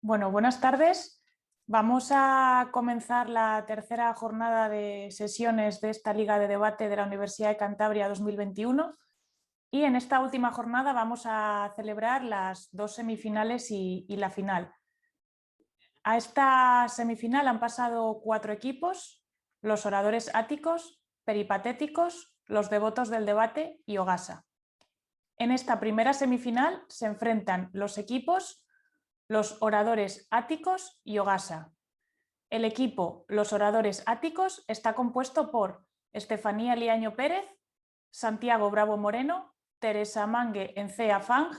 Bueno, buenas tardes. Vamos a comenzar la tercera jornada de sesiones de esta Liga de Debate de la Universidad de Cantabria 2021 y en esta última jornada vamos a celebrar las dos semifinales y la final. A esta semifinal han pasado 4 equipos: los oradores áticos, peripatéticos, los devotos del debate y Ogasa. En esta primera semifinal se enfrentan los equipos los oradores áticos y Ogasa. El equipo Los Oradores Áticos está compuesto por Estefanía Liaño Pérez, Santiago Bravo Moreno, Teresa Mangue Encea Fang,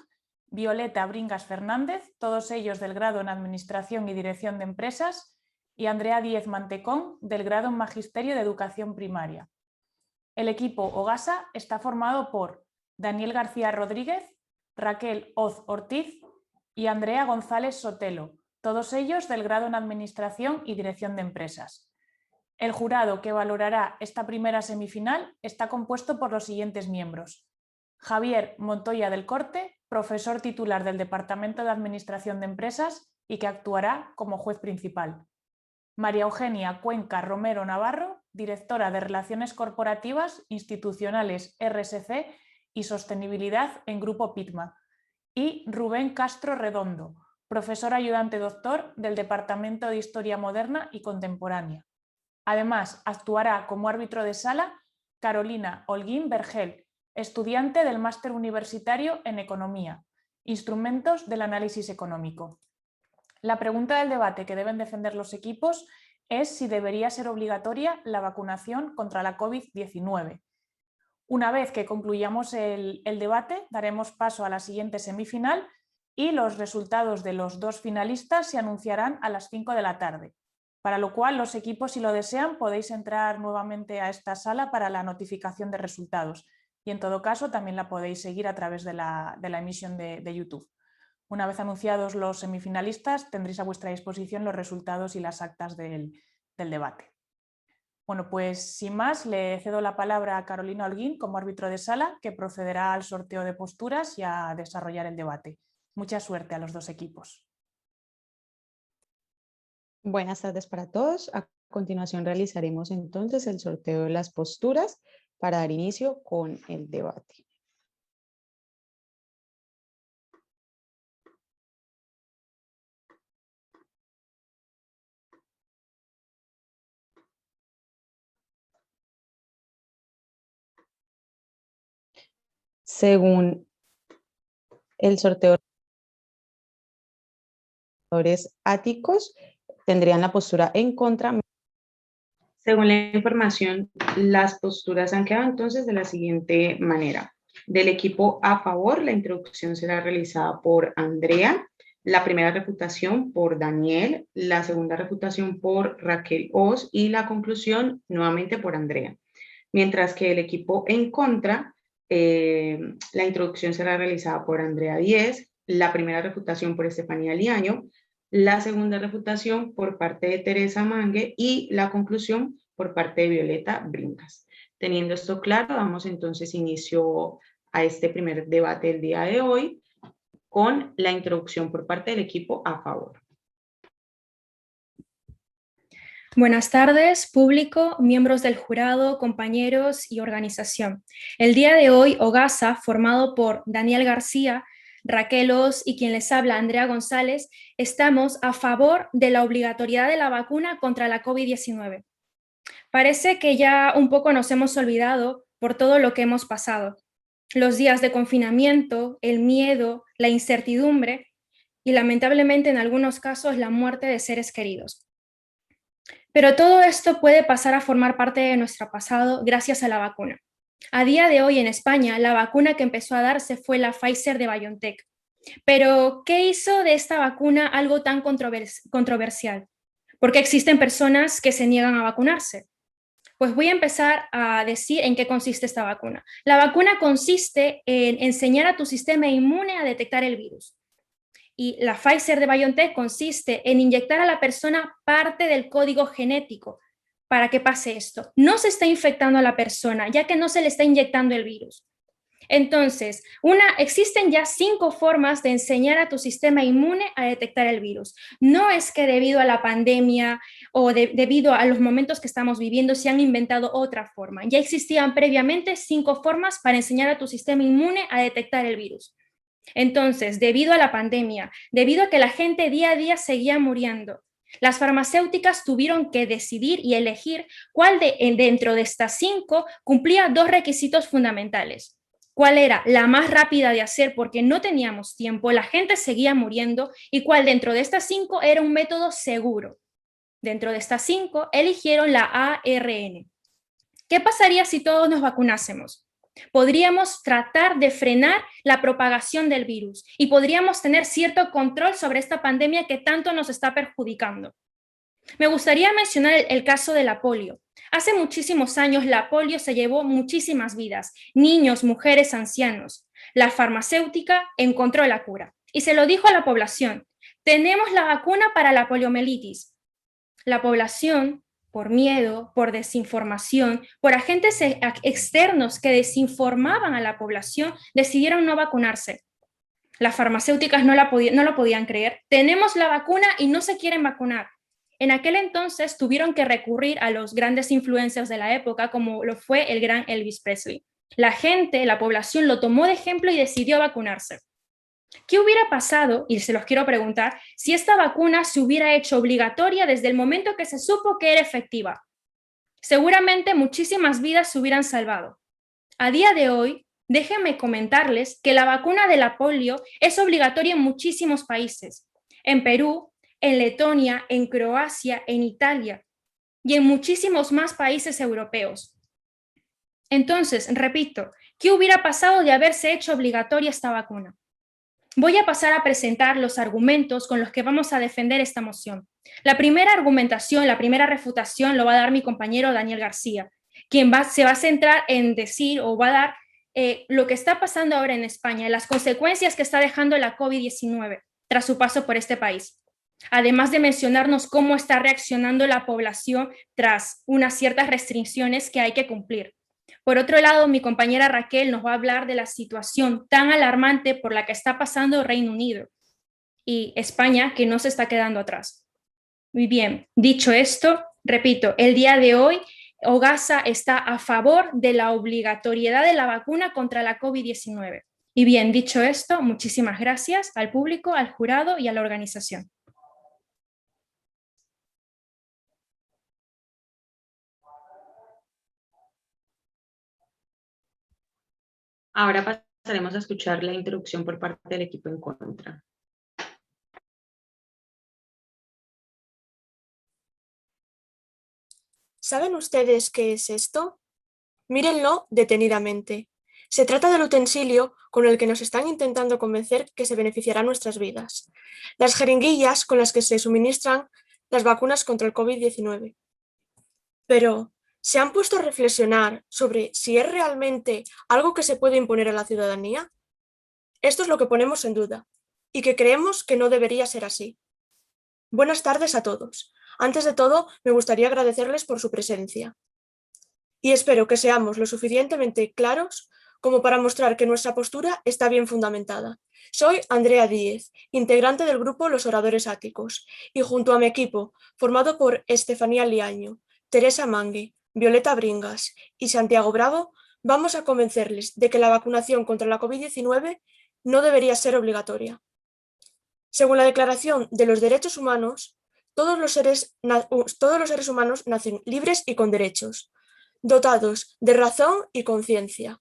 Violeta Bringas Fernández, todos ellos del grado en Administración y Dirección de Empresas, y Andrea Díez Mantecón, del grado en Magisterio de Educación Primaria. El equipo Ogasa está formado por Daniel García Rodríguez, Raquel Oz Ortiz y Andrea González Sotelo, todos ellos del grado en Administración y Dirección de Empresas. El jurado que valorará esta primera semifinal está compuesto por los siguientes miembros: Javier Montoya del Corte, profesor titular del Departamento de Administración de Empresas y que actuará como juez principal; María Eugenia Cuenca Romero Navarro, directora de Relaciones Corporativas, Institucionales, RSC y Sostenibilidad en Grupo Pitma; y Rubén Castro Redondo, profesor ayudante doctor del Departamento de Historia Moderna y Contemporánea. Además, actuará como árbitro de sala Carolina Holguín Vergel, estudiante del Máster Universitario en Economía, Instrumentos del Análisis Económico. La pregunta del debate que deben defender los equipos es si debería ser obligatoria la vacunación contra la COVID-19. Una vez que concluyamos el debate, daremos paso a la siguiente semifinal y los resultados de los dos finalistas se anunciarán a las 5 de la tarde, para lo cual los equipos, si lo desean, podéis entrar nuevamente a esta sala para la notificación de resultados y en todo caso también la podéis seguir a través de la emisión de YouTube. Una vez anunciados los semifinalistas, tendréis a vuestra disposición los resultados y las actas del debate. Bueno, pues sin más, le cedo la palabra a Carolina Holguín como árbitro de sala, que procederá al sorteo de posturas y a desarrollar el debate. Mucha suerte a los dos equipos. Buenas tardes para todos. A continuación realizaremos entonces el sorteo de las posturas para dar inicio con el debate. Según el sorteo de los oradores áticos, tendrían la postura en contra. Según la información, las posturas han quedado entonces de la siguiente manera. Del equipo a favor, la introducción será realizada por Andrea, la primera refutación por Daniel, la segunda refutación por Raquel Oz y la conclusión nuevamente por Andrea. Mientras que el equipo en contra, la introducción será realizada por Andrea Díez, la primera refutación por Estefanía Liaño, la segunda refutación por parte de Teresa Mangue y la conclusión por parte de Violeta Bringas. Teniendo esto claro, damos entonces inicio a este primer debate del día de hoy con la introducción por parte del equipo a favor. Buenas tardes, público, miembros del jurado, compañeros y organización. El día de hoy, Ogasa, formado por Daniel García, Raquel Oz y quien les habla, Andrea González, estamos a favor de la obligatoriedad de la vacuna contra la COVID-19. Parece que ya un poco nos hemos olvidado por todo lo que hemos pasado. Los días de confinamiento, el miedo, la incertidumbre y lamentablemente en algunos casos la muerte de seres queridos. Pero todo esto puede pasar a formar parte de nuestro pasado gracias a la vacuna. A día de hoy en España, la vacuna que empezó a darse fue la Pfizer de BioNTech. Pero, ¿qué hizo de esta vacuna algo tan controversial? ¿Por qué existen personas que se niegan a vacunarse? Pues voy a empezar a decir en qué consiste esta vacuna. La vacuna consiste en enseñar a tu sistema inmune a detectar el virus. Y la Pfizer de BioNTech consiste en inyectar a la persona parte del código genético. ¿Para que pase esto? No se está infectando a la persona, ya que no se le está inyectando el virus. Entonces, existen ya 5 formas de enseñar a tu sistema inmune a detectar el virus. No es que debido a la pandemia o debido a los momentos que estamos viviendo se han inventado otra forma. Ya existían previamente 5 formas para enseñar a tu sistema inmune a detectar el virus. Entonces, debido a la pandemia, debido a que la gente día a día seguía muriendo, las farmacéuticas tuvieron que decidir y elegir cuál dentro de estas 5 cumplía 2 requisitos fundamentales. Cuál era la más rápida de hacer porque no teníamos tiempo, la gente seguía muriendo, y cuál dentro de estas 5 era un método seguro. Dentro de estas 5 eligieron la ARN. ¿Qué pasaría si todos nos vacunásemos? Podríamos tratar de frenar la propagación del virus y podríamos tener cierto control sobre esta pandemia que tanto nos está perjudicando. Me gustaría mencionar el caso de la polio. Hace muchísimos años la polio se llevó muchísimas vidas, niños, mujeres, ancianos. La farmacéutica encontró la cura y se lo dijo a la población: tenemos la vacuna para la poliomielitis. La población, por miedo, por desinformación, por agentes externos que desinformaban a la población, decidieron no vacunarse. Las farmacéuticas no lo podían creer. Tenemos la vacuna y no se quieren vacunar. En aquel entonces tuvieron que recurrir a los grandes influencers de la época, como lo fue el gran Elvis Presley. La gente, la población, lo tomó de ejemplo y decidió vacunarse. ¿Qué hubiera pasado, y se los quiero preguntar, si esta vacuna se hubiera hecho obligatoria desde el momento que se supo que era efectiva? Seguramente muchísimas vidas se hubieran salvado. A día de hoy, déjenme comentarles que la vacuna de la polio es obligatoria en muchísimos países. En Perú, en Letonia, en Croacia, en Italia y en muchísimos más países europeos. Entonces, repito, ¿qué hubiera pasado de haberse hecho obligatoria esta vacuna? Voy a pasar a presentar los argumentos con los que vamos a defender esta moción. La primera argumentación, la primera refutación lo va a dar mi compañero Daniel García, quien se va a centrar en decir o va a dar lo que está pasando ahora en España, las consecuencias que está dejando la COVID-19 tras su paso por este país. Además de mencionarnos cómo está reaccionando la población tras unas ciertas restricciones que hay que cumplir. Por otro lado, mi compañera Raquel nos va a hablar de la situación tan alarmante por la que está pasando Reino Unido y España, que no se está quedando atrás. Muy bien, dicho esto, repito, el día de hoy Ogasa está a favor de la obligatoriedad de la vacuna contra la COVID-19. Y bien, dicho esto, muchísimas gracias al público, al jurado y a la organización. Ahora pasaremos a escuchar la introducción por parte del equipo en contra. ¿Saben ustedes qué es esto? Mírenlo detenidamente. Se trata del utensilio con el que nos están intentando convencer que se beneficiará nuestras vidas. Las jeringuillas con las que se suministran las vacunas contra el COVID-19. Pero, ¿se han puesto a reflexionar sobre si es realmente algo que se puede imponer a la ciudadanía? Esto es lo que ponemos en duda, y que creemos que no debería ser así. Buenas tardes a todos. Antes de todo, me gustaría agradecerles por su presencia. Y espero que seamos lo suficientemente claros como para mostrar que nuestra postura está bien fundamentada. Soy Andrea Díez, integrante del grupo Los Oradores Áticos, y junto a mi equipo, formado por Estefanía Liaño, Teresa Mangui, Violeta Bringas y Santiago Bravo, vamos a convencerles de que la vacunación contra la COVID-19 no debería ser obligatoria. Según la Declaración de los Derechos Humanos, todos los seres humanos nacen libres y con derechos, dotados de razón y conciencia.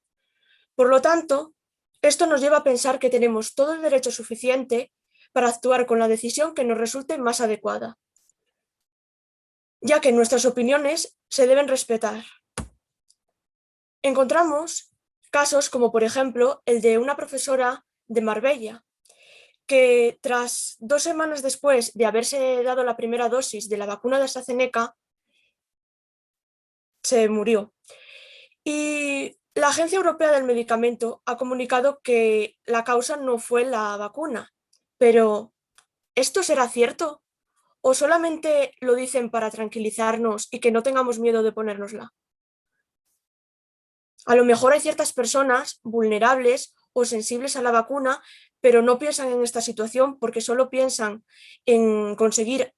Por lo tanto, esto nos lleva a pensar que tenemos todo el derecho suficiente para actuar con la decisión que nos resulte más adecuada, ya que nuestras opiniones se deben respetar. Encontramos casos como, por ejemplo, el de una profesora de Marbella, que tras 2 semanas después de haberse dado la primera dosis de la vacuna de AstraZeneca, se murió. Y la Agencia Europea del Medicamento ha comunicado que la causa no fue la vacuna. Pero, ¿esto será cierto? ¿O solamente lo dicen para tranquilizarnos y que no tengamos miedo de ponérnosla? A lo mejor hay ciertas personas vulnerables o sensibles a la vacuna, pero no piensan en esta situación porque solo piensan en conseguir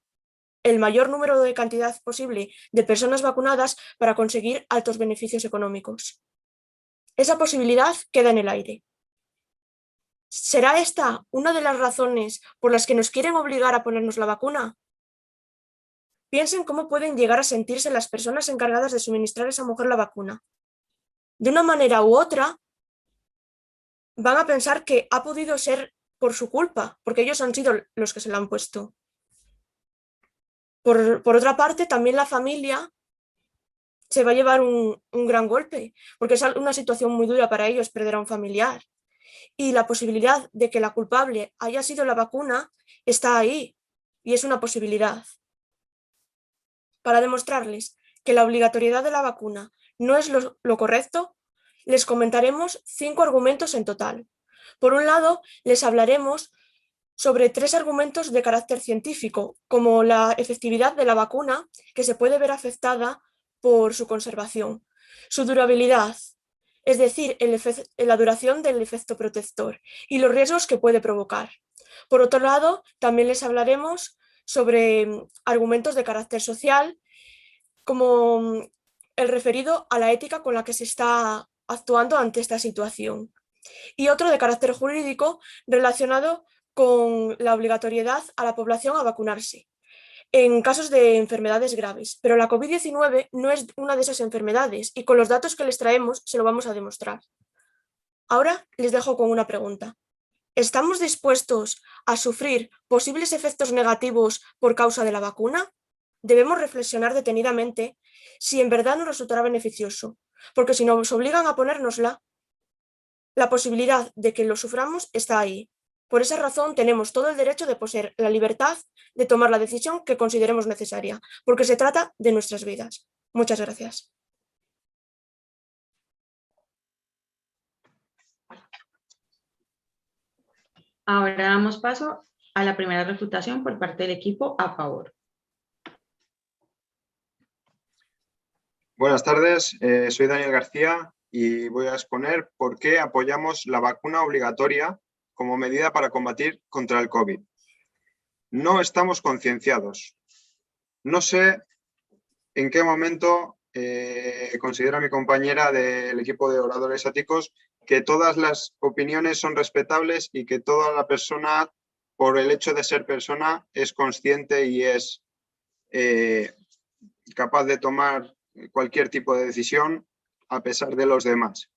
el mayor número de cantidad posible de personas vacunadas para conseguir altos beneficios económicos. Esa posibilidad queda en el aire. ¿Será esta una de las razones por las que nos quieren obligar a ponernos la vacuna? Piensen cómo pueden llegar a sentirse las personas encargadas de suministrar a esa mujer la vacuna. De una manera u otra, van a pensar que ha podido ser por su culpa, porque ellos han sido los que se la han puesto. Por otra parte, también la familia se va a llevar un gran golpe, porque es una situación muy dura para ellos perder a un familiar. Y la posibilidad de que la culpable haya sido la vacuna está ahí, y es una posibilidad. Para demostrarles que la obligatoriedad de la vacuna no es lo correcto, les comentaremos 5 argumentos en total. Por un lado, les hablaremos sobre 3 argumentos de carácter científico, como la efectividad de la vacuna, que se puede ver afectada por su conservación, su durabilidad, es decir, la duración del efecto protector y los riesgos que puede provocar. Por otro lado, también les hablaremos sobre argumentos de carácter social, como el referido a la ética con la que se está actuando ante esta situación. Y otro de carácter jurídico relacionado con la obligatoriedad a la población a vacunarse en casos de enfermedades graves. Pero la COVID-19 no es una de esas enfermedades y con los datos que les traemos se lo vamos a demostrar. Ahora les dejo con una pregunta. ¿Estamos dispuestos a sufrir posibles efectos negativos por causa de la vacuna? Debemos reflexionar detenidamente si en verdad nos resultará beneficioso, porque si nos obligan a ponérnosla, la posibilidad de que lo suframos está ahí. Por esa razón tenemos todo el derecho de poseer la libertad de tomar la decisión que consideremos necesaria, porque se trata de nuestras vidas. Muchas gracias. Ahora damos paso a la primera refutación por parte del equipo a favor. Buenas tardes, soy Daniel García y voy a exponer por qué apoyamos la vacuna obligatoria como medida para combatir contra el COVID. No estamos concienciados. No sé en qué momento considera mi compañera del equipo de oradores éticos que todas las opiniones son respetables y que toda la persona, por el hecho de ser persona, es consciente y es capaz de tomar cualquier tipo de decisión a pesar de los demás.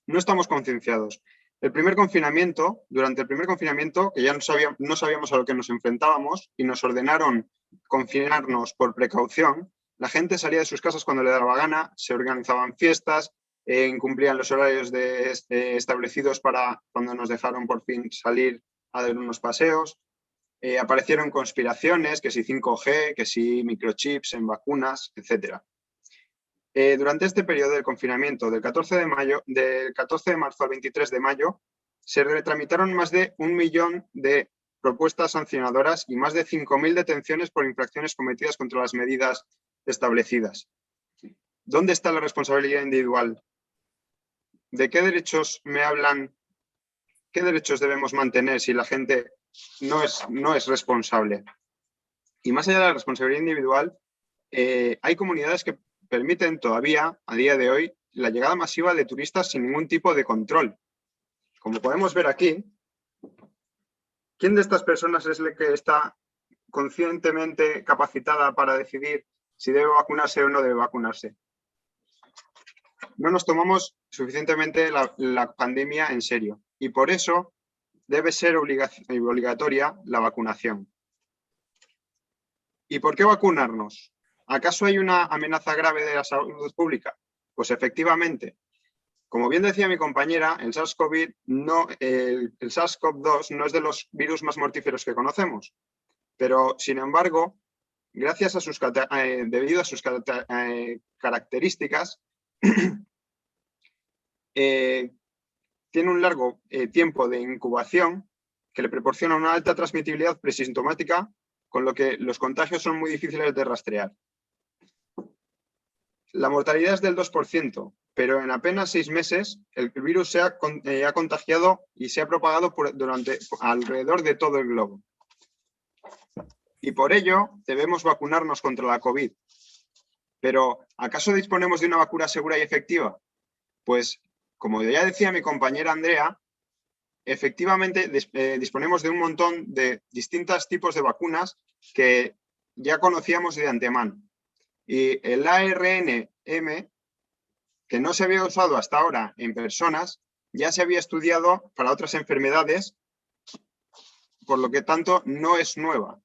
No estamos concienciados. Durante el primer confinamiento, que ya no sabíamos a lo que nos enfrentábamos y nos ordenaron confinarnos por precaución, la gente salía de sus casas cuando le daba gana, se organizaban fiestas, incumplían los horarios establecidos para cuando nos dejaron por fin salir a dar unos paseos. Aparecieron conspiraciones, que si 5G, que si microchips en vacunas, etc. Durante este periodo de confinamiento, del 14 de marzo al 23 de mayo, se retramitaron más de 1 millón de propuestas sancionadoras y más de 5.000 detenciones por infracciones cometidas contra las medidas establecidas. ¿Dónde está la responsabilidad individual? ¿De qué derechos me hablan? ¿Qué derechos debemos mantener si la gente no es responsable? Y más allá de la responsabilidad individual, hay comunidades que permiten todavía, a día de hoy, la llegada masiva de turistas sin ningún tipo de control. Como podemos ver aquí, ¿quién de estas personas es la que está conscientemente capacitada para decidir si debe vacunarse o no debe vacunarse? No nos tomamos suficientemente la pandemia en serio y por eso debe ser obligatoria la vacunación. ¿Y por qué vacunarnos? ¿Acaso hay una amenaza grave de la salud pública? Pues efectivamente. Como bien decía mi compañera, el SARS-CoV-2 no es de los virus más mortíferos que conocemos, pero sin embargo, gracias a debido a sus características, tiene un largo tiempo de incubación que le proporciona una alta transmitibilidad presintomática, con lo que los contagios son muy difíciles de rastrear. La mortalidad es del 2%, pero en apenas 6 meses el virus se ha contagiado y se ha propagado alrededor de todo el globo. Y por ello debemos vacunarnos contra la COVID. Pero, ¿acaso disponemos de una vacuna segura y efectiva? Pues, como ya decía mi compañera Andrea, efectivamente disponemos de un montón de distintos tipos de vacunas que ya conocíamos de antemano. Y el ARNM, que no se había usado hasta ahora en personas, ya se había estudiado para otras enfermedades, por lo que tanto no es nueva.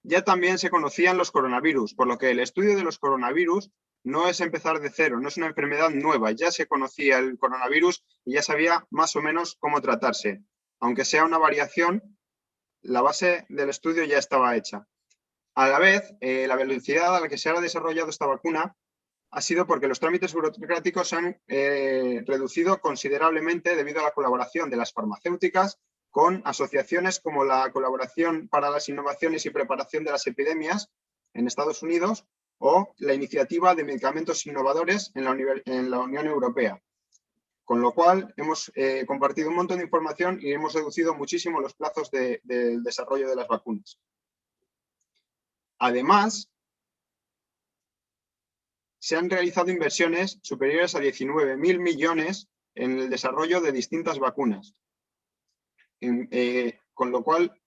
Ya también se conocían los coronavirus, por lo que el estudio de los coronavirus no es empezar de cero, no es una enfermedad nueva. Ya se conocía el coronavirus y ya sabía más o menos cómo tratarse. Aunque sea una variación, la base del estudio ya estaba hecha. A la vez, la velocidad a la que se ha desarrollado esta vacuna ha sido porque los trámites burocráticos se han reducido considerablemente debido a la colaboración de las farmacéuticas con asociaciones como la Colaboración para las Innovaciones y Preparación de las Epidemias en Estados Unidos o la Iniciativa de Medicamentos Innovadores en la Unión Europea. Con lo cual, hemos compartido un montón de información y hemos reducido muchísimo los plazos del desarrollo de las vacunas. Además, se han realizado inversiones superiores a 19.000 millones en el desarrollo de distintas vacunas. Con lo cual,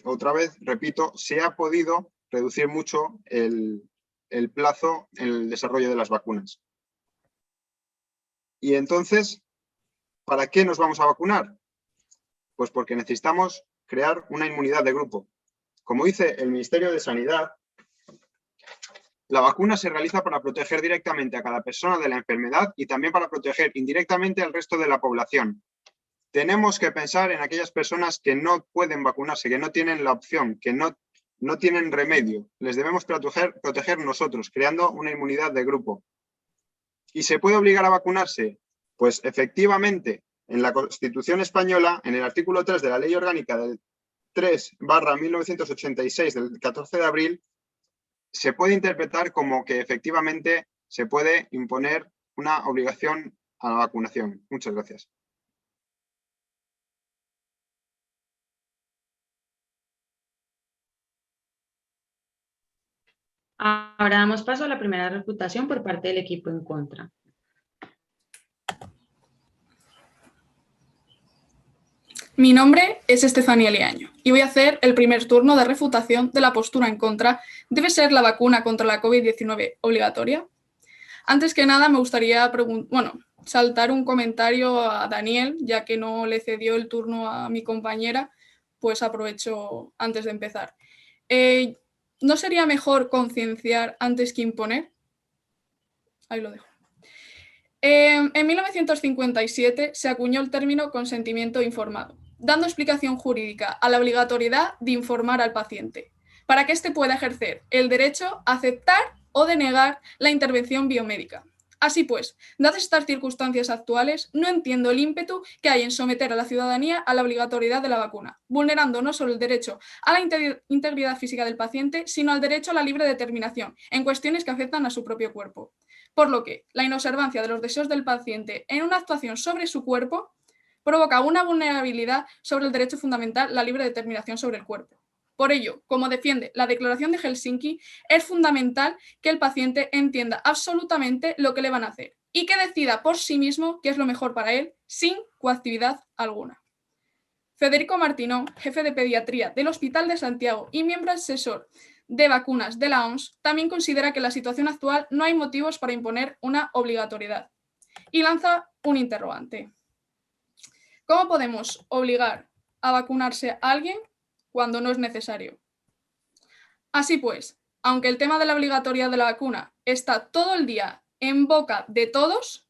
otra vez, repito, se ha podido reducir mucho el plazo en el desarrollo de las vacunas. Y entonces, ¿para qué nos vamos a vacunar? Pues porque necesitamos crear una inmunidad de grupo. Como dice el Ministerio de Sanidad, la vacuna se realiza para proteger directamente a cada persona de la enfermedad y también para proteger indirectamente al resto de la población. Tenemos que pensar en aquellas personas que no pueden vacunarse, que no tienen la opción, que no tienen remedio. Les debemos proteger nosotros, creando una inmunidad de grupo. ¿Y se puede obligar a vacunarse? Pues efectivamente, en la Constitución española, en el artículo 3 de la Ley Orgánica del 3/1986 del 14 de abril, se puede interpretar como que efectivamente se puede imponer una obligación a la vacunación. Muchas gracias. Ahora damos paso a la primera refutación por parte del equipo en contra. Mi nombre es Estefanía Liaño y voy a hacer el primer turno de refutación de la postura en contra. ¿Debe ser la vacuna contra la COVID-19 obligatoria? Antes que nada me gustaría saltar un comentario a Daniel, ya que no le cedió el turno a mi compañera, pues aprovecho antes de empezar. ¿No sería mejor concienciar antes que imponer? Ahí lo dejo. En 1957 se acuñó el término consentimiento informado, dando explicación jurídica a la obligatoriedad de informar al paciente, para que éste pueda ejercer el derecho a aceptar o denegar la intervención biomédica. Así pues, dadas estas circunstancias actuales, no entiendo el ímpetu que hay en someter a la ciudadanía a la obligatoriedad de la vacuna, vulnerando no solo el derecho a la integridad física del paciente, sino al derecho a la libre determinación en cuestiones que afectan a su propio cuerpo. Por lo que la inobservancia de los deseos del paciente en una actuación sobre su cuerpo provoca una vulnerabilidad sobre el derecho fundamental, la libre determinación sobre el cuerpo. Por ello, como defiende la Declaración de Helsinki, es fundamental que el paciente entienda absolutamente lo que le van a hacer y que decida por sí mismo qué es lo mejor para él, sin coactividad alguna. Federico Martinó, jefe de pediatría del Hospital de Santiago y miembro asesor de vacunas de la OMS, también considera que en la situación actual no hay motivos para imponer una obligatoriedad y lanza un interrogante. ¿Cómo podemos obligar a vacunarse a alguien cuando no es necesario? Así pues, aunque el tema de la obligatoriedad de la vacuna está todo el día en boca de todos,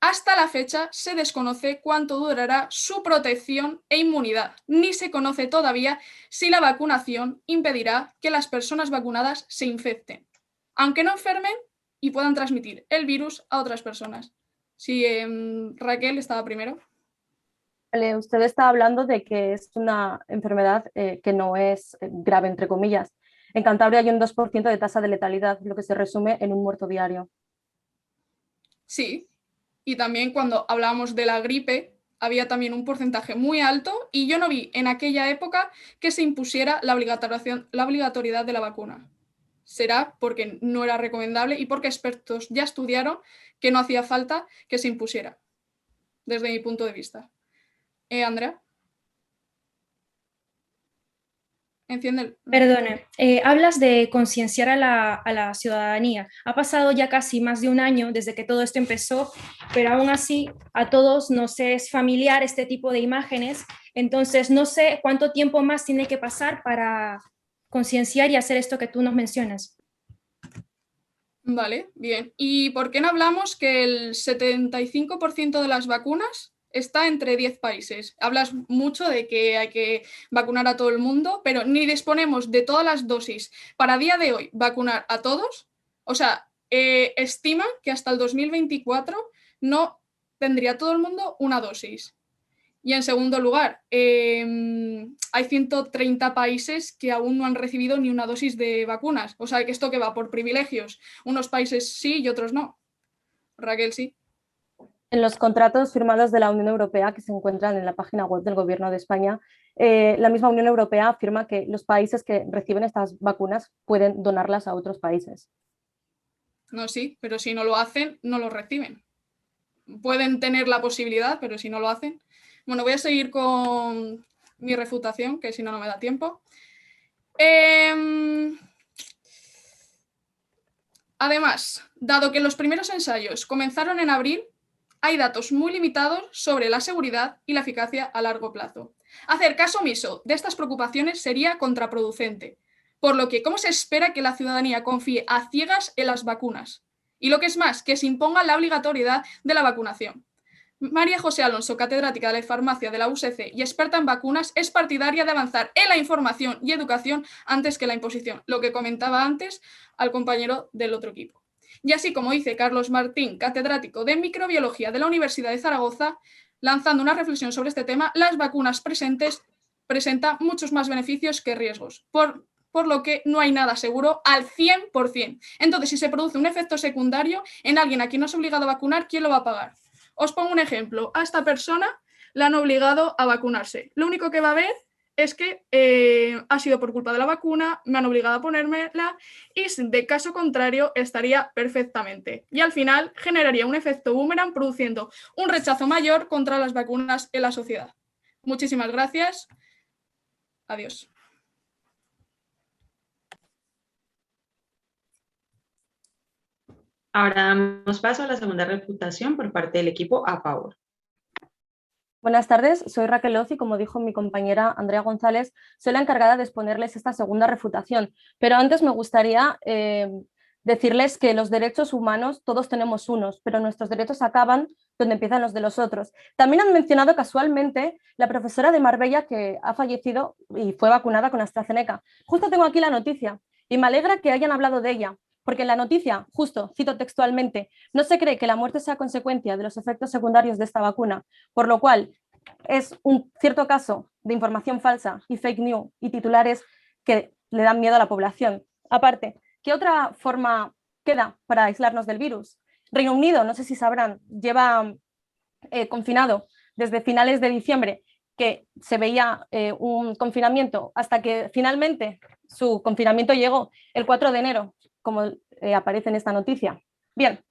hasta la fecha se desconoce cuánto durará su protección e inmunidad. Ni se conoce todavía si la vacunación impedirá que las personas vacunadas se infecten, aunque no enfermen y puedan transmitir el virus a otras personas. Sí, Raquel estaba primero. Usted está hablando de que es una enfermedad que no es grave, entre comillas. En Cantabria hay un 2% de tasa de letalidad, lo que se resume en un muerto diario. Sí, y también cuando hablábamos de la gripe había también un porcentaje muy alto y yo no vi en aquella época que se impusiera la obligatoriedad de la vacuna. Será porque no era recomendable y porque expertos ya estudiaron que no hacía falta que se impusiera, desde mi punto de vista. Andrea. Enciende. Perdone, hablas de concienciar a la ciudadanía. Ha pasado ya casi más de un año desde que todo esto empezó, pero aún así a todos nos es familiar este tipo de imágenes. Entonces, no sé cuánto tiempo más tiene que pasar para concienciar y hacer esto que tú nos mencionas. Vale, bien. ¿Y por qué no hablamos que el 75% de las vacunas está entre 10 países? Hablas mucho de que hay que vacunar a todo el mundo, pero ni disponemos de todas las dosis para a día de hoy vacunar a todos. O sea, estima que hasta el 2024 no tendría todo el mundo una dosis. Y en segundo lugar, hay 130 países que aún no han recibido ni una dosis de vacunas. O sea, que esto que va por privilegios. Unos países sí y otros no. Raquel, sí. En los contratos firmados de la Unión Europea que se encuentran en la página web del Gobierno de España, la misma Unión Europea afirma que los países que reciben estas vacunas pueden donarlas a otros países. No, sí, pero si no lo hacen, no lo reciben. Pueden tener la posibilidad, pero si no lo hacen... Bueno, voy a seguir con mi refutación, que si no, no me da tiempo. Además, dado que los primeros ensayos comenzaron en abril, hay datos muy limitados sobre la seguridad y la eficacia a largo plazo. Hacer caso omiso de estas preocupaciones sería contraproducente, por lo que, ¿cómo se espera que la ciudadanía confíe a ciegas en las vacunas? Y lo que es más, que se imponga la obligatoriedad de la vacunación. María José Alonso, catedrática de farmacia de la USC y experta en vacunas, es partidaria de avanzar en la información y educación antes que la imposición, lo que comentaba antes al compañero del otro equipo. Y así como dice Carlos Martín, catedrático de microbiología de la Universidad de Zaragoza, lanzando una reflexión sobre este tema, las vacunas presentan muchos más beneficios que riesgos, por lo que no hay nada seguro al 100%. Entonces, si se produce un efecto secundario en alguien a quien no es obligado a vacunar, ¿quién lo va a pagar? Os pongo un ejemplo. A esta persona la han obligado a vacunarse. Lo único que va a ver es que ha sido por culpa de la vacuna, me han obligado a ponérmela y de caso contrario estaría perfectamente. Y al final generaría un efecto boomerang produciendo un rechazo mayor contra las vacunas en la sociedad. Muchísimas gracias. Adiós. Ahora damos paso a la segunda refutación por parte del equipo a favor. Buenas tardes, soy Raquel Oz y como dijo mi compañera Andrea González, soy la encargada de exponerles esta segunda refutación. Pero antes me gustaría decirles que los derechos humanos todos tenemos unos, pero nuestros derechos acaban donde empiezan los de los otros. También han mencionado casualmente la profesora de Marbella que ha fallecido y fue vacunada con AstraZeneca. Justo tengo aquí la noticia y me alegra que hayan hablado de ella. Porque en la noticia, justo, cito textualmente, no se cree que la muerte sea consecuencia de los efectos secundarios de esta vacuna, por lo cual es un cierto caso de información falsa y fake news y titulares que le dan miedo a la población. Aparte, ¿qué otra forma queda para aislarnos del virus? Reino Unido, no sé si sabrán, lleva confinado desde finales de diciembre, que se veía un confinamiento hasta que finalmente su confinamiento llegó el 4 de enero, como aparece en esta noticia. Bien,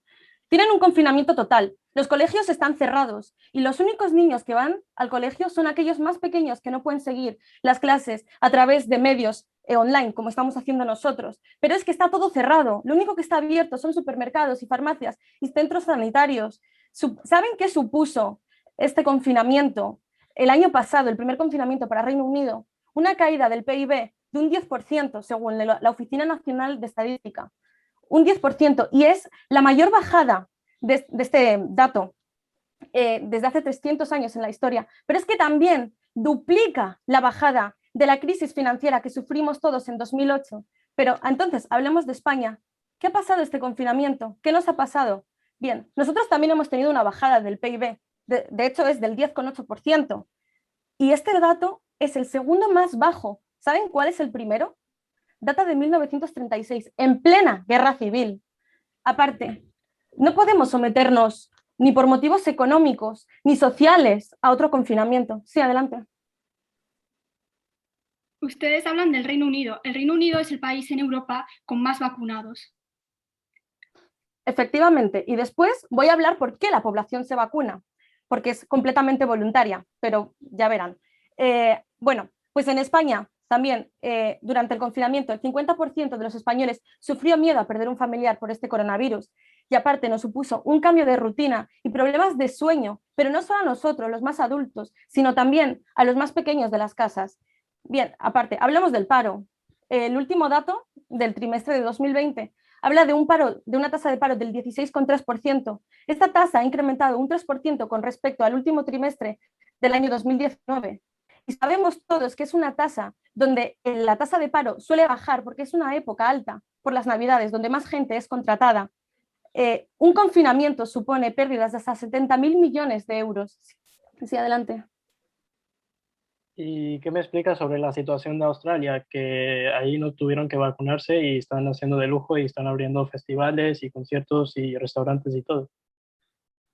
tienen un confinamiento total, los colegios están cerrados y los únicos niños que van al colegio son aquellos más pequeños que no pueden seguir las clases a través de medios online, como estamos haciendo nosotros. Pero es que está todo cerrado, lo único que está abierto son supermercados y farmacias y centros sanitarios. ¿Saben qué supuso este confinamiento? El año pasado, el primer confinamiento para Reino Unido, una caída del PIB de un 10%, según la Oficina Nacional de Estadística. Un 10%, y es la mayor bajada de este dato desde hace 300 años en la historia. Pero es que también duplica la bajada de la crisis financiera que sufrimos todos en 2008. Pero entonces, hablemos de España. ¿Qué ha pasado este confinamiento? ¿Qué nos ha pasado? Bien, nosotros también hemos tenido una bajada del PIB. De hecho, es del 10,8%. Y este dato es el segundo más bajo. ¿Saben cuál es el primero? Data de 1936, en plena guerra civil. Aparte, No podemos someternos ni por motivos económicos ni sociales a otro confinamiento. Sí, adelante. Ustedes hablan del Reino Unido. El Reino Unido es el país en Europa con más vacunados. Efectivamente. Y después voy a hablar por qué la población se vacuna, porque es completamente voluntaria, pero ya verán. Bueno, pues en España también durante el confinamiento el 50% de los españoles sufrió miedo a perder un familiar por este coronavirus y aparte nos supuso un cambio de rutina y problemas de sueño, pero no solo a nosotros, los más adultos, sino también a los más pequeños de las casas. Bien, aparte, hablamos del paro. El último dato del trimestre de 2020 habla de una tasa de paro del 16,3%. Esta tasa ha incrementado un 3% con respecto al último trimestre del año 2019. Y sabemos todos que es una tasa donde la tasa de paro suele bajar porque es una época alta por las Navidades, donde más gente es contratada. Un confinamiento supone pérdidas de hasta 70.000 millones de euros. Sí, adelante. ¿Y qué me explicas sobre la situación de Australia? Que ahí no tuvieron que vacunarse y están haciendo de lujo y están abriendo festivales y conciertos y restaurantes y todo.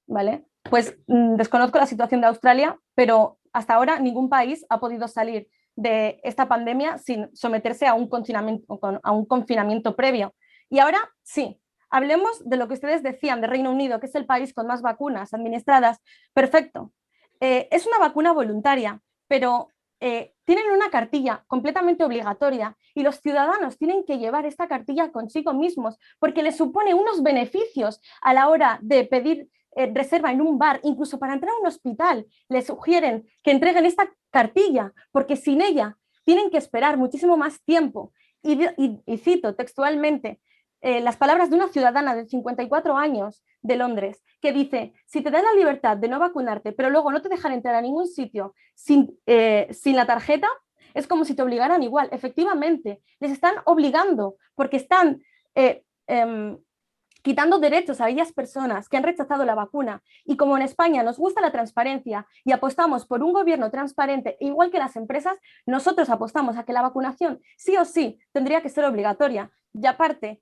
Vale, pues desconozco la situación de Australia, pero hasta ahora ningún país ha podido salir de esta pandemia sin someterse a un confinamiento previo. Y ahora sí, hablemos de lo que ustedes decían de Reino Unido, que es el país con más vacunas administradas. Perfecto. Es una vacuna voluntaria, pero tienen una cartilla completamente obligatoria y los ciudadanos tienen que llevar esta cartilla consigo mismos porque les supone unos beneficios a la hora de pedir reserva en un bar, incluso para entrar a un hospital, les sugieren que entreguen esta cartilla porque sin ella tienen que esperar muchísimo más tiempo. Y cito textualmente las palabras de una ciudadana de 54 años de Londres, que dice, si te dan la libertad de no vacunarte, pero luego no te dejan entrar a ningún sitio sin la tarjeta, es como si te obligaran igual. Efectivamente, les están obligando porque están quitando derechos a aquellas personas que han rechazado la vacuna. Y como en España nos gusta la transparencia y apostamos por un gobierno transparente, igual que las empresas, nosotros apostamos a que la vacunación sí o sí tendría que ser obligatoria. Y aparte,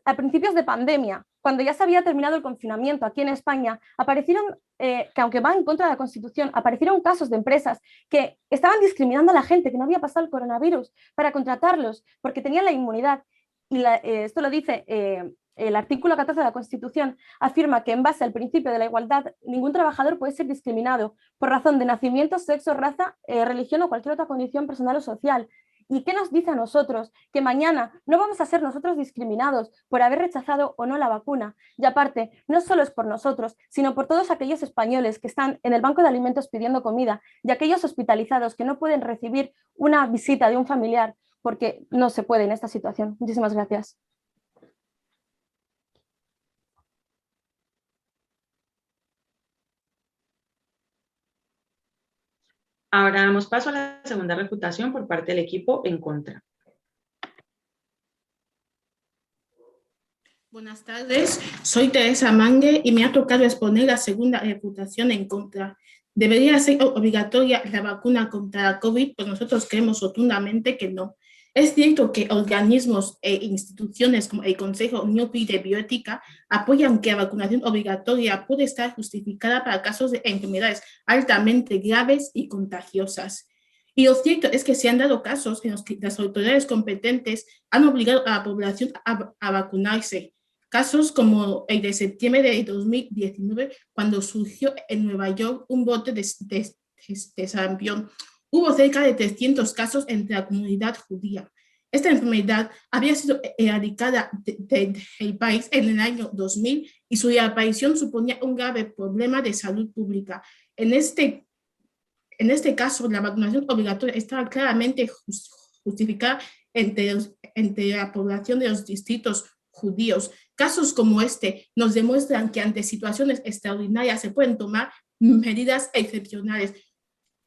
a principios de pandemia, cuando ya se había terminado el confinamiento aquí en España, aparecieron, que aunque va en contra de la Constitución, aparecieron casos de empresas que estaban discriminando a la gente que no había pasado el coronavirus para contratarlos porque tenían la inmunidad. Y esto lo dice el artículo 14 de la Constitución, afirma que en base al principio de la igualdad, ningún trabajador puede ser discriminado por razón de nacimiento, sexo, raza, religión o cualquier otra condición personal o social. ¿Y qué nos dice a nosotros? Que mañana no vamos a ser nosotros discriminados por haber rechazado o no la vacuna. Y aparte, no solo es por nosotros, sino por todos aquellos españoles que están en el banco de alimentos pidiendo comida y aquellos hospitalizados que no pueden recibir una visita de un familiar porque no se puede en esta situación. Muchísimas gracias. Ahora damos paso a la segunda refutación por parte del equipo en contra. Buenas tardes, soy Teresa Mangue y me ha tocado exponer la segunda refutación en contra. ¿Debería ser obligatoria la vacuna contra la COVID? Pues nosotros creemos rotundamente que no. Es cierto que organismos e instituciones como el Consejo Neopi de Bioética apoyan que la vacunación obligatoria puede estar justificada para casos de enfermedades altamente graves y contagiosas. Y lo cierto es que se han dado casos en los que las autoridades competentes han obligado a la población a vacunarse. Casos como el de septiembre de 2019, cuando surgió en Nueva York un brote de sarampión. Hubo cerca de 300 casos entre la comunidad judía. Esta enfermedad había sido erradicada del país en el año 2000 y su reaparición suponía un grave problema de salud pública. En este caso, la vacunación obligatoria estaba claramente justificada entre la población de los distritos judíos. Casos como este nos demuestran que ante situaciones extraordinarias se pueden tomar medidas excepcionales.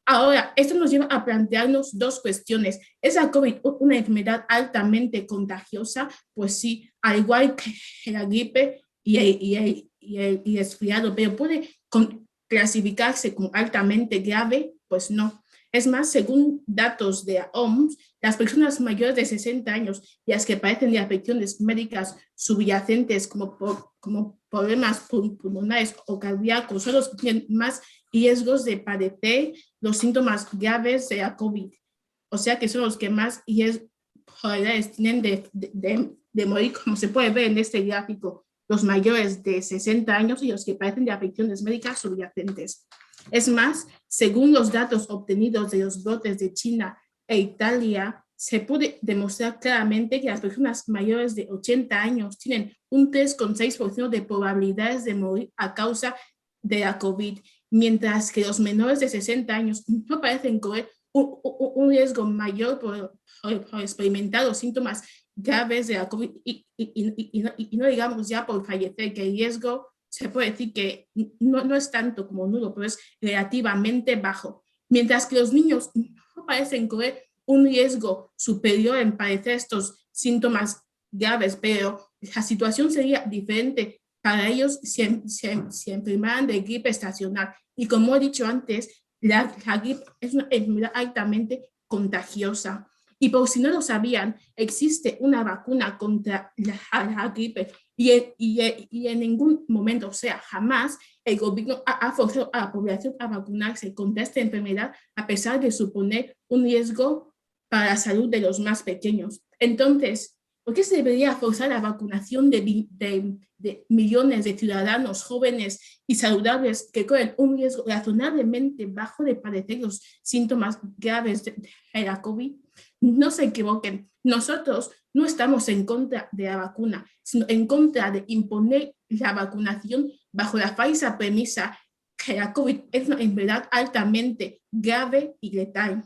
Ahora, esto nos lleva a plantearnos dos cuestiones. ¿Es la COVID una enfermedad altamente contagiosa? Pues sí, al igual que la gripe y el resfriado, pero ¿puede clasificarse como altamente grave? Pues no. Es más, según datos de la OMS, las personas mayores de 60 años y las que padecen de afecciones médicas subyacentes como problemas pulmonares o cardíacos son los que tienen más riesgos de padecer los síntomas graves de la COVID. O sea que son los que más probabilidades tienen de morir, como se puede ver en este gráfico, los mayores de 60 años y los que padecen de afecciones médicas subyacentes. Es más, según los datos obtenidos de los brotes de China e Italia, se puede demostrar claramente que las personas mayores de 80 años tienen un 3,6% de probabilidades de morir a causa de la COVID, mientras que los menores de 60 años no parecen correr un riesgo mayor por experimentar los síntomas graves de la COVID y no digamos ya por fallecer, que el riesgo se puede decir que no es tanto como nulo, pero es relativamente bajo. Mientras que los niños no parecen correr un riesgo superior en padecer estos síntomas graves, pero la situación sería diferente para ellos si enfermaran de gripe estacional. Y como he dicho antes, la gripe es una enfermedad altamente contagiosa. Y por si no lo sabían, existe una vacuna contra la gripe y en ningún momento, o sea, jamás el gobierno ha forzado a la población a vacunarse contra esta enfermedad a pesar de suponer un riesgo para la salud de los más pequeños. Entonces, ¿por qué se debería forzar la vacunación de millones de ciudadanos jóvenes y saludables que corren un riesgo razonablemente bajo de padecer los síntomas graves de la COVID? No se equivoquen, nosotros no estamos en contra de la vacuna, sino en contra de imponer la vacunación bajo la falsa premisa que la COVID es una enfermedad altamente grave y letal.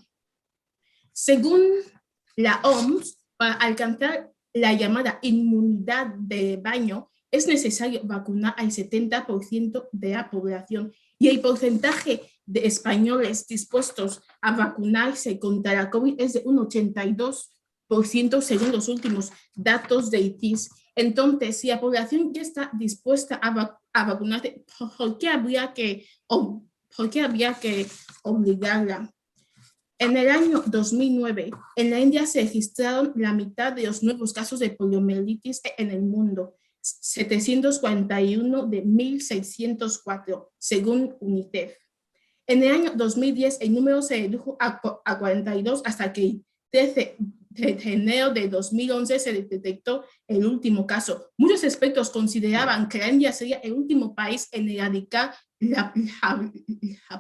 Según la OMS, para alcanzar la llamada inmunidad de rebaño, es necesario vacunar al 70% de la población y el porcentaje de españoles dispuestos a vacunarse contra la COVID es de un 82% según los últimos datos de ITIS. Entonces, si la población ya está dispuesta a vacunarse, ¿por qué habría que obligarla? En el año 2009, en la India se registraron la mitad de los nuevos casos de poliomielitis en el mundo, 741 de 1.604, según UNICEF. En el año 2010, el número se redujo a 42 hasta que el 13 de enero de 2011 se detectó el último caso. Muchos expertos consideraban que la India sería el último país en erradicar la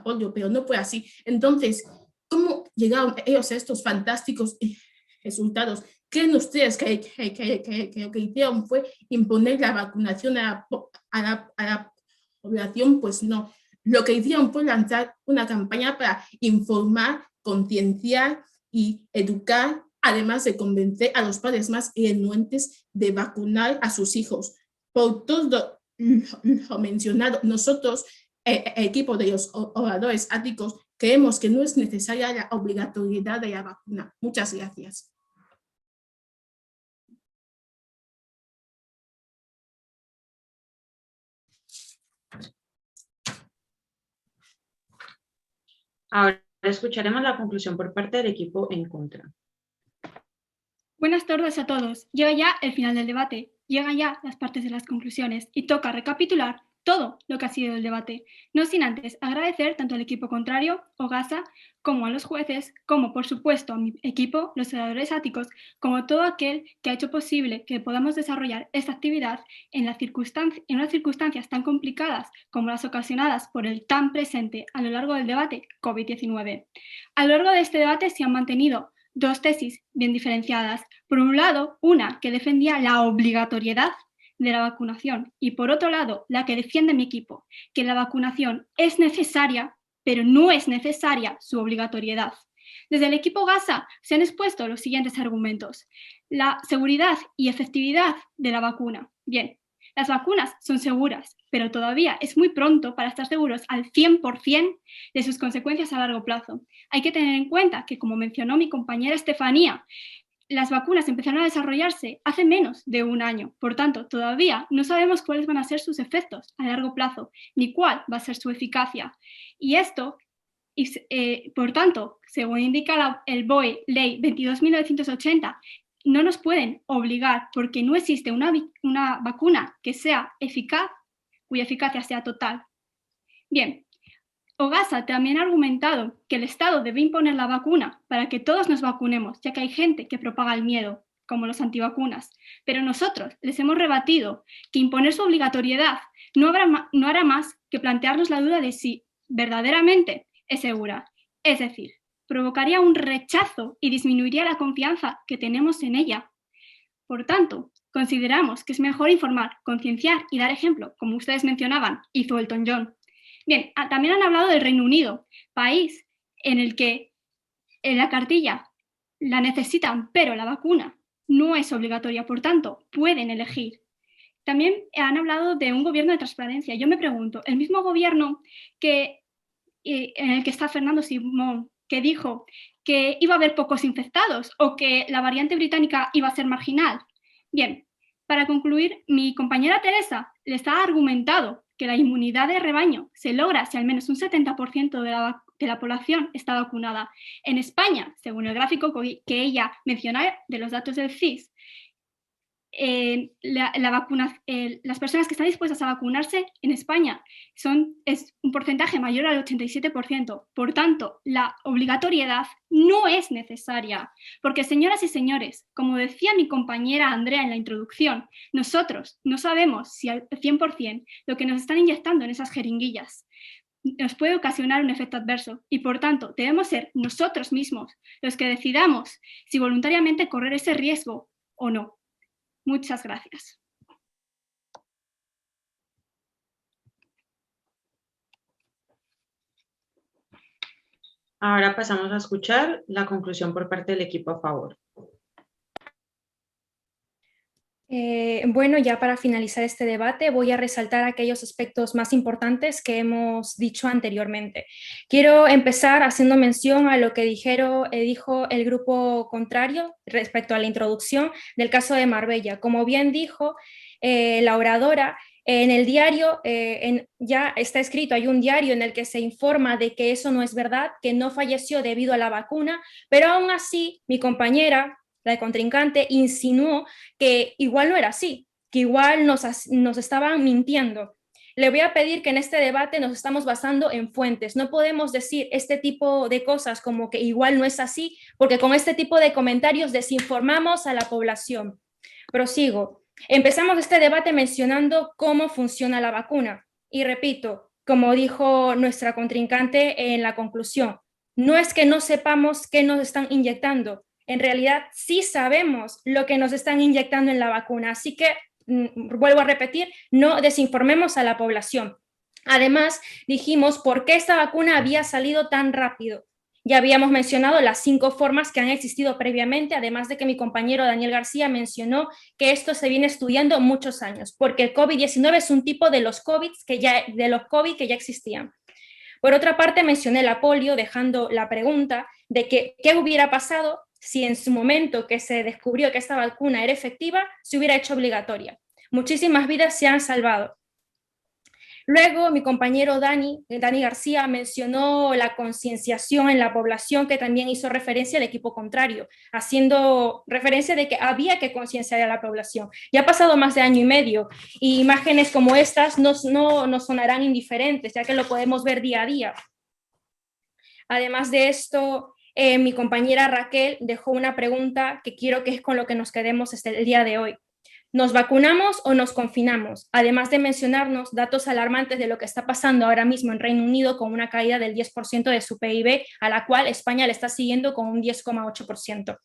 polio, pero no fue así. Entonces, ¿cómo llegaron ellos a estos fantásticos resultados? ¿Creen ustedes que lo que hicieron fue imponer la vacunación a la población? Pues no. Lo que hicieron fue lanzar una campaña para informar, concienciar y educar, además de convencer a los padres más renuentes de vacunar a sus hijos. Por todo lo mencionado, nosotros, el equipo de los oradores áticos, creemos que no es necesaria la obligatoriedad de la vacuna. Muchas gracias. Ahora escucharemos la conclusión por parte del equipo en contra. Buenas tardes a todos. Llega ya el final del debate, llegan ya las partes de las conclusiones y toca recapitular todo lo que ha sido el debate, no sin antes agradecer tanto al equipo contrario, Ogasa, como a los jueces, como por supuesto a mi equipo, los oradores áticos, como todo aquel que ha hecho posible que podamos desarrollar esta actividad en unas circunstancias tan complicadas como las ocasionadas por el tan presente a lo largo del debate COVID-19. A lo largo de este debate se han mantenido dos tesis bien diferenciadas. Por un lado, una que defendía la obligatoriedad de la vacunación y por otro lado, la que defiende mi equipo, que la vacunación es necesaria, pero no es necesaria su obligatoriedad. Desde el equipo GASA se han expuesto los siguientes argumentos. La seguridad y efectividad de la vacuna. Bien, las vacunas son seguras, pero todavía es muy pronto para estar seguros al 100% de sus consecuencias a largo plazo. Hay que tener en cuenta que, como mencionó mi compañera Estefanía, las vacunas empezaron a desarrollarse hace menos de un año. Por tanto, todavía no sabemos cuáles van a ser sus efectos a largo plazo, ni cuál va a ser su eficacia. Y esto Y, por tanto, según indica el BOE Ley 22.980, no nos pueden obligar porque no existe una vacuna que sea eficaz, cuya eficacia sea total. Bien, Ogasa también ha argumentado que el Estado debe imponer la vacuna para que todos nos vacunemos, ya que hay gente que propaga el miedo, como los antivacunas. Pero nosotros les hemos rebatido que imponer su obligatoriedad no hará más que plantearnos la duda de si verdaderamente es segura. Es decir, provocaría un rechazo y disminuiría la confianza que tenemos en ella. Por tanto, consideramos que es mejor informar, concienciar y dar ejemplo, como ustedes mencionaban, hizo Elton John. Bien, también han hablado del Reino Unido, país en el que la cartilla la necesitan, pero la vacuna no es obligatoria, por tanto, pueden elegir. También han hablado de un gobierno de transparencia. Yo me pregunto, el mismo gobierno en el que está Fernando Simón, que dijo que iba a haber pocos infectados o que la variante británica iba a ser marginal. Bien, para concluir, mi compañera Teresa les ha argumentado que la inmunidad de rebaño se logra si al menos un 70% de la población está vacunada. En España, según el gráfico que ella mencionó de los datos del CIS, las personas que están dispuestas a vacunarse en España es un porcentaje mayor al 87%. Por tanto, la obligatoriedad no es necesaria, porque, señoras y señores, como decía mi compañera Andrea en la introducción, nosotros no sabemos si al 100% lo que nos están inyectando en esas jeringuillas nos puede ocasionar un efecto adverso y, por tanto, debemos ser nosotros mismos los que decidamos si voluntariamente correr ese riesgo o no. Muchas gracias. Ahora pasamos a escuchar la conclusión por parte del equipo a favor. Bueno, ya para finalizar este debate voy a resaltar aquellos aspectos más importantes que hemos dicho anteriormente. Quiero empezar haciendo mención a lo que dijo el grupo contrario respecto a la introducción del caso de Marbella. Como bien dijo la oradora, en el diario ya está escrito, hay un diario en el que se informa de que eso no es verdad, que no falleció debido a la vacuna, pero aún así mi compañera, la contrincante, insinuó que igual no era así, que igual nos estaban mintiendo. Le voy a pedir que en este debate nos estamos basando en fuentes. No podemos decir este tipo de cosas como que igual no es así, porque con este tipo de comentarios desinformamos a la población. Prosigo. Empezamos este debate mencionando cómo funciona la vacuna. Y repito, como dijo nuestra contrincante en la conclusión, no es que no sepamos qué nos están inyectando. En realidad sí sabemos lo que nos están inyectando en la vacuna, así que, vuelvo a repetir, no desinformemos a la población. Además, dijimos por qué esta vacuna había salido tan rápido. Ya habíamos mencionado las 5 formas que han existido previamente, además de que mi compañero Daniel García mencionó que esto se viene estudiando muchos años, porque el COVID-19 es un tipo de los COVID que ya existían. Por otra parte, mencioné la polio, dejando la pregunta de que qué hubiera pasado si en su momento que se descubrió que esta vacuna era efectiva, se hubiera hecho obligatoria. Muchísimas vidas se han salvado. Luego, mi compañero Dani García mencionó la concienciación en la población, que también hizo referencia al equipo contrario, haciendo referencia de que había que concienciar a la población. Ya ha pasado más de año y medio y imágenes como estas no nos sonarán indiferentes, ya que lo podemos ver día a día. Además de esto, mi compañera Raquel dejó una pregunta que quiero que es con lo que nos quedemos el día de hoy. ¿Nos vacunamos o nos confinamos? Además de mencionarnos datos alarmantes de lo que está pasando ahora mismo en Reino Unido con una caída del 10% de su PIB, a la cual España le está siguiendo con un 10,8%.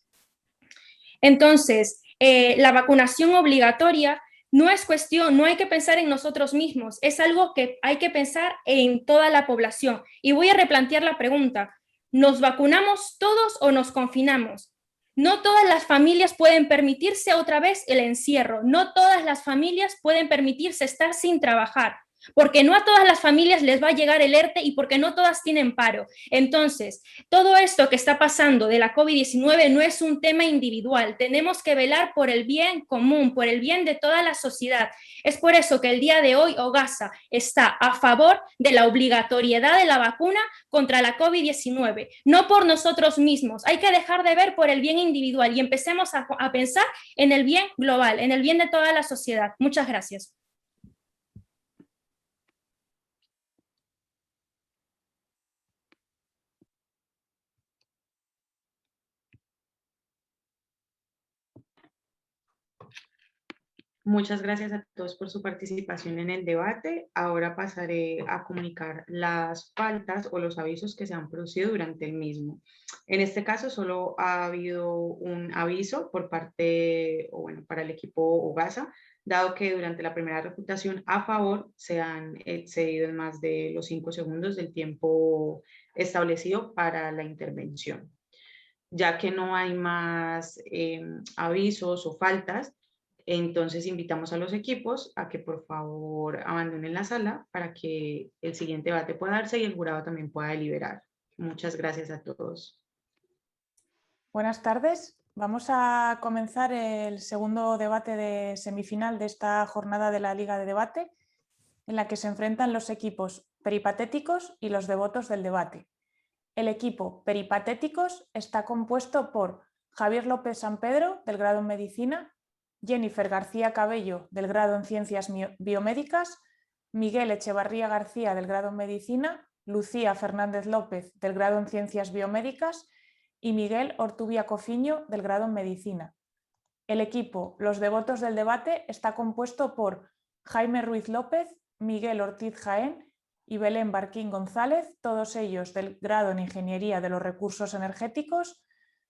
Entonces, la vacunación obligatoria no es cuestión, no hay que pensar en nosotros mismos, es algo que hay que pensar en toda la población. Y voy a replantear la pregunta. ¿Nos vacunamos todos o nos confinamos? No todas las familias pueden permitirse otra vez el encierro, no todas las familias pueden permitirse estar sin trabajar. porque no a todas las familias les va a llegar el ERTE y porque no todas tienen paro. Entonces, todo esto que está pasando de la COVID-19 no es un tema individual. Tenemos que velar por el bien común, por el bien de toda la sociedad. Es por eso que el día de hoy OGASA está a favor de la obligatoriedad de la vacuna contra la COVID-19, no por nosotros mismos. Hay que dejar de ver por el bien individual y empecemos a pensar en el bien global, en el bien de toda la sociedad. Muchas gracias. Muchas gracias a todos por su participación en el debate. Ahora pasaré a comunicar las faltas o los avisos que se han producido durante el mismo. En este caso solo ha habido un aviso por parte, o bueno, para el equipo OGASA, dado que durante la primera refutación a favor se han excedido en más de los 5 segundos del tiempo establecido para la intervención. Ya que no hay más avisos o faltas, entonces invitamos a los equipos a que por favor abandonen la sala para que el siguiente debate pueda darse y el jurado también pueda deliberar. Muchas gracias a todos. Buenas tardes. Vamos a comenzar el segundo debate de semifinal de esta jornada de la Liga de Debate, en la que se enfrentan los equipos peripatéticos y los devotos del debate. El equipo peripatéticos está compuesto por Javier López San Pedro, del grado en Medicina, Jennifer García Cabello, del grado en Ciencias Biomédicas, Miguel Echevarría García, del grado en Medicina, Lucía Fernández López, del grado en Ciencias Biomédicas y Miguel Ortubia Cofiño, del grado en Medicina. El equipo Los Devotos del Debate está compuesto por Jaime Ruiz López, Miguel Ortiz Jaén y Belén Barquín González, todos ellos del grado en Ingeniería de los Recursos Energéticos,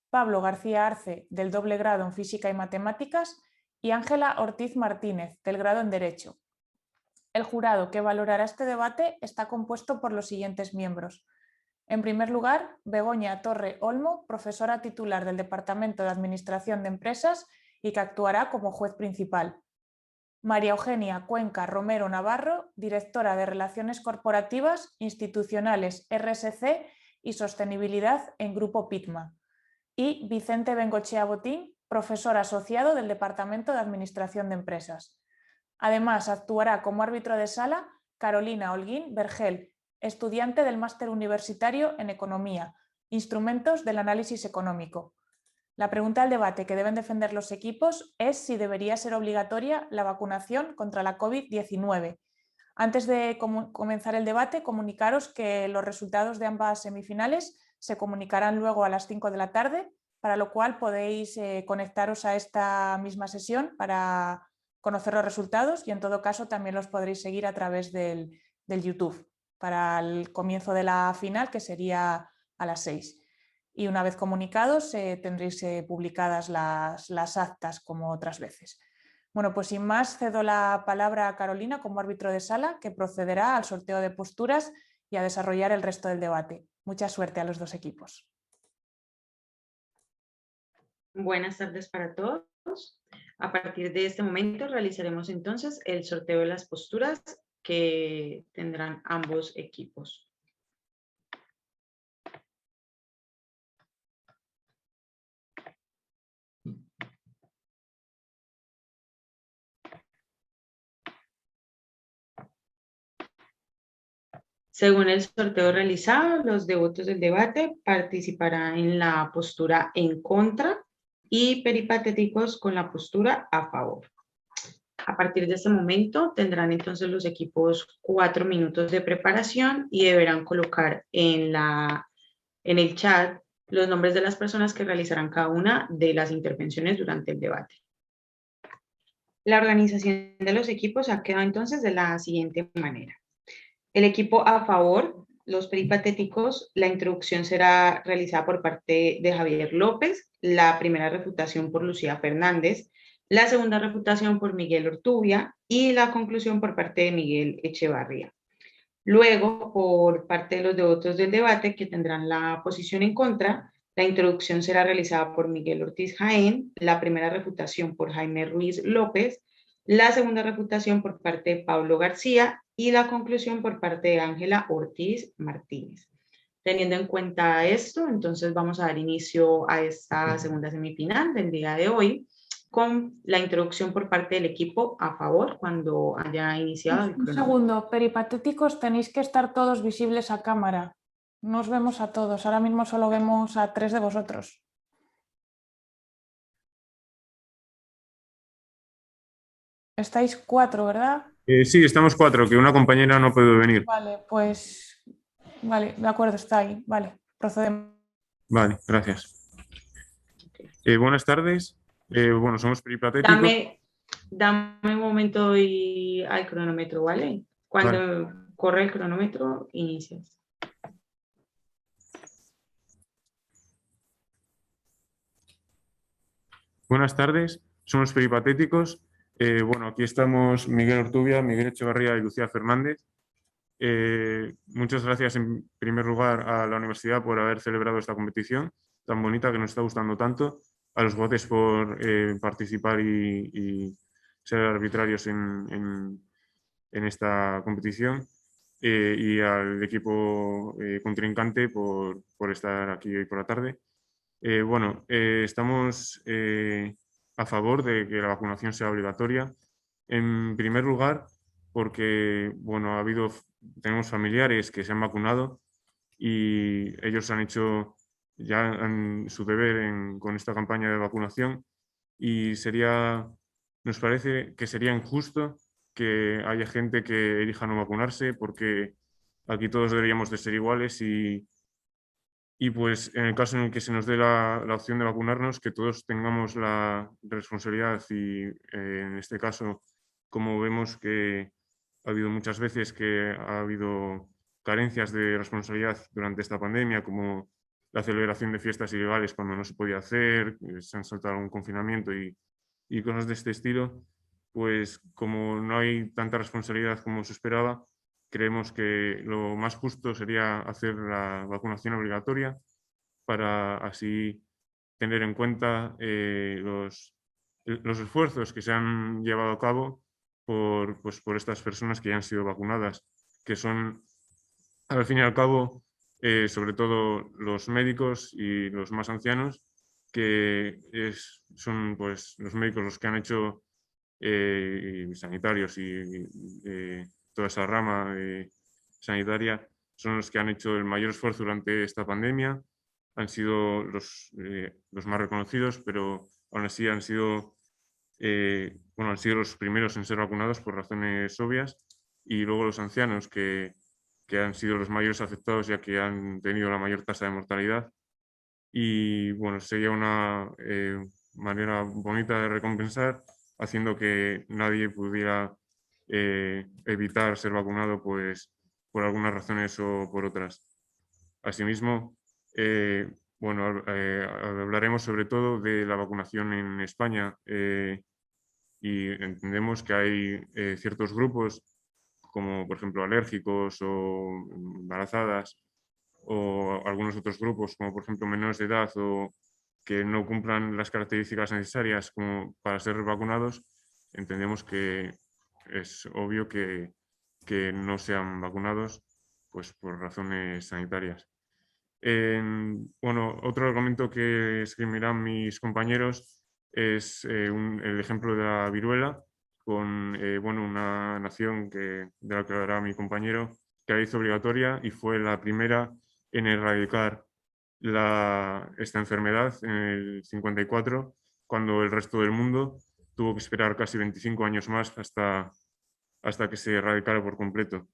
Pablo García Arce, del doble grado en Física y Matemáticas, y Ángela Ortiz Martínez, del grado en Derecho. El jurado que valorará este debate está compuesto por los siguientes miembros. En primer lugar, Begoña Torre Olmo, profesora titular del Departamento de Administración de Empresas y que actuará como juez principal. María Eugenia Cuenca Romero Navarro, directora de Relaciones Corporativas, Institucionales, RSC y Sostenibilidad en Grupo Pitma. Y Vicente Bengochea Botín, profesor asociado del Departamento de Administración de Empresas. Además, actuará como árbitro de sala Carolina Holguín Vergel, estudiante del Máster Universitario en Economía, Instrumentos del Análisis Económico. La pregunta del debate que deben defender los equipos es si debería ser obligatoria la vacunación contra la COVID-19. Antes de comenzar el debate, comunicaros que los resultados de ambas semifinales se comunicarán luego a las 5 de la tarde, para lo cual podéis conectaros a esta misma sesión para conocer los resultados y en todo caso también los podréis seguir a través del YouTube para el comienzo de la final, que sería a las 6. Y una vez comunicados tendréis publicadas las actas como otras veces. Bueno, pues sin más cedo la palabra a Carolina como árbitro de sala, que procederá al sorteo de posturas y a desarrollar el resto del debate. Mucha suerte a los dos equipos. Buenas tardes para todos. A partir de este momento realizaremos entonces el sorteo de las posturas que tendrán ambos equipos. Según el sorteo realizado, los devotos del debate participarán en la postura en contra y peripatéticos con la postura a favor. A partir de este momento tendrán entonces los equipos 4 minutos de preparación y deberán colocar en el chat los nombres de las personas que realizarán cada una de las intervenciones durante el debate. La organización de los equipos ha quedado entonces de la siguiente manera. El equipo a favor, los peripatéticos, la introducción será realizada por parte de Javier López, la primera refutación por Lucía Fernández, la segunda refutación por Miguel Ortubia y la conclusión por parte de Miguel Echevarría. Luego, por parte de los devotos del debate que tendrán la posición en contra, la introducción será realizada por Miguel Ortiz Jaén, la primera refutación por Jaime Ruiz López, la segunda refutación por parte de Pablo García y la conclusión por parte de Ángela Ortiz Martínez. Teniendo en cuenta esto, entonces vamos a dar inicio a esta segunda semifinal del día de hoy con la introducción por parte del equipo a favor cuando haya iniciado el Un cronómetro. segundo, peripatéticos, tenéis que estar todos visibles a cámara. No os vemos a todos, ahora mismo solo vemos a 3 de vosotros. Estáis 4, ¿verdad? Sí, estamos 4, que una compañera no puede venir. Vale, pues... Vale, de acuerdo, está ahí. Vale, procedemos. Vale, gracias. Buenas tardes. Bueno, somos peripatéticos. Dame un momento y al cronómetro, ¿vale? Cuando corre el cronómetro, inicias. Buenas tardes, somos peripatéticos. Bueno, aquí estamos Miguel Ortubia, Miguel Echevarría y Lucía Fernández. Muchas gracias en primer lugar a la universidad por haber celebrado esta competición tan bonita que nos está gustando tanto, a los jueces por participar y ser arbitrarios en esta competición y al equipo contrincante por estar aquí hoy por la tarde. Bueno, estamos a favor de que la vacunación sea obligatoria. En primer lugar, porque bueno, tenemos familiares que se han vacunado y ellos han hecho ya su deber con esta campaña de vacunación y nos parece que sería injusto que haya gente que elija no vacunarse porque aquí todos deberíamos de ser iguales y pues en el caso en el que se nos dé la opción de vacunarnos, que todos tengamos la responsabilidad y en este caso, como vemos que ha habido muchas veces que ha habido carencias de responsabilidad durante esta pandemia, como la celebración de fiestas ilegales cuando no se podía hacer, se han saltado un confinamiento y cosas de este estilo, pues como no hay tanta responsabilidad como se esperaba, creemos que lo más justo sería hacer la vacunación obligatoria para así tener en cuenta los esfuerzos que se han llevado a cabo por estas personas que ya han sido vacunadas, que son, al fin y al cabo, sobre todo los médicos y los más ancianos, que son pues, los médicos los que han hecho sanitarios y toda esa rama sanitaria son los que han hecho el mayor esfuerzo durante esta pandemia. Han sido los más reconocidos, pero aún así han sido los primeros en ser vacunados por razones obvias y luego los ancianos que han sido los mayores afectados ya que han tenido la mayor tasa de mortalidad. Y bueno, sería una manera bonita de recompensar haciendo que nadie pudiera evitar ser vacunado pues, por algunas razones o por otras. Asimismo, hablaremos sobre todo de la vacunación en España y entendemos que hay ciertos grupos como por ejemplo alérgicos o embarazadas o algunos otros grupos como por ejemplo menores de edad o que no cumplan las características necesarias como para ser vacunados, entendemos que es obvio que no sean vacunados pues, por razones sanitarias. Otro argumento que escribirán mis compañeros es el ejemplo de la viruela con una nación de la que hablará mi compañero que la hizo obligatoria y fue la primera en erradicar esta enfermedad en el 54, cuando el resto del mundo tuvo que esperar casi 25 años más hasta que se erradicara por completo.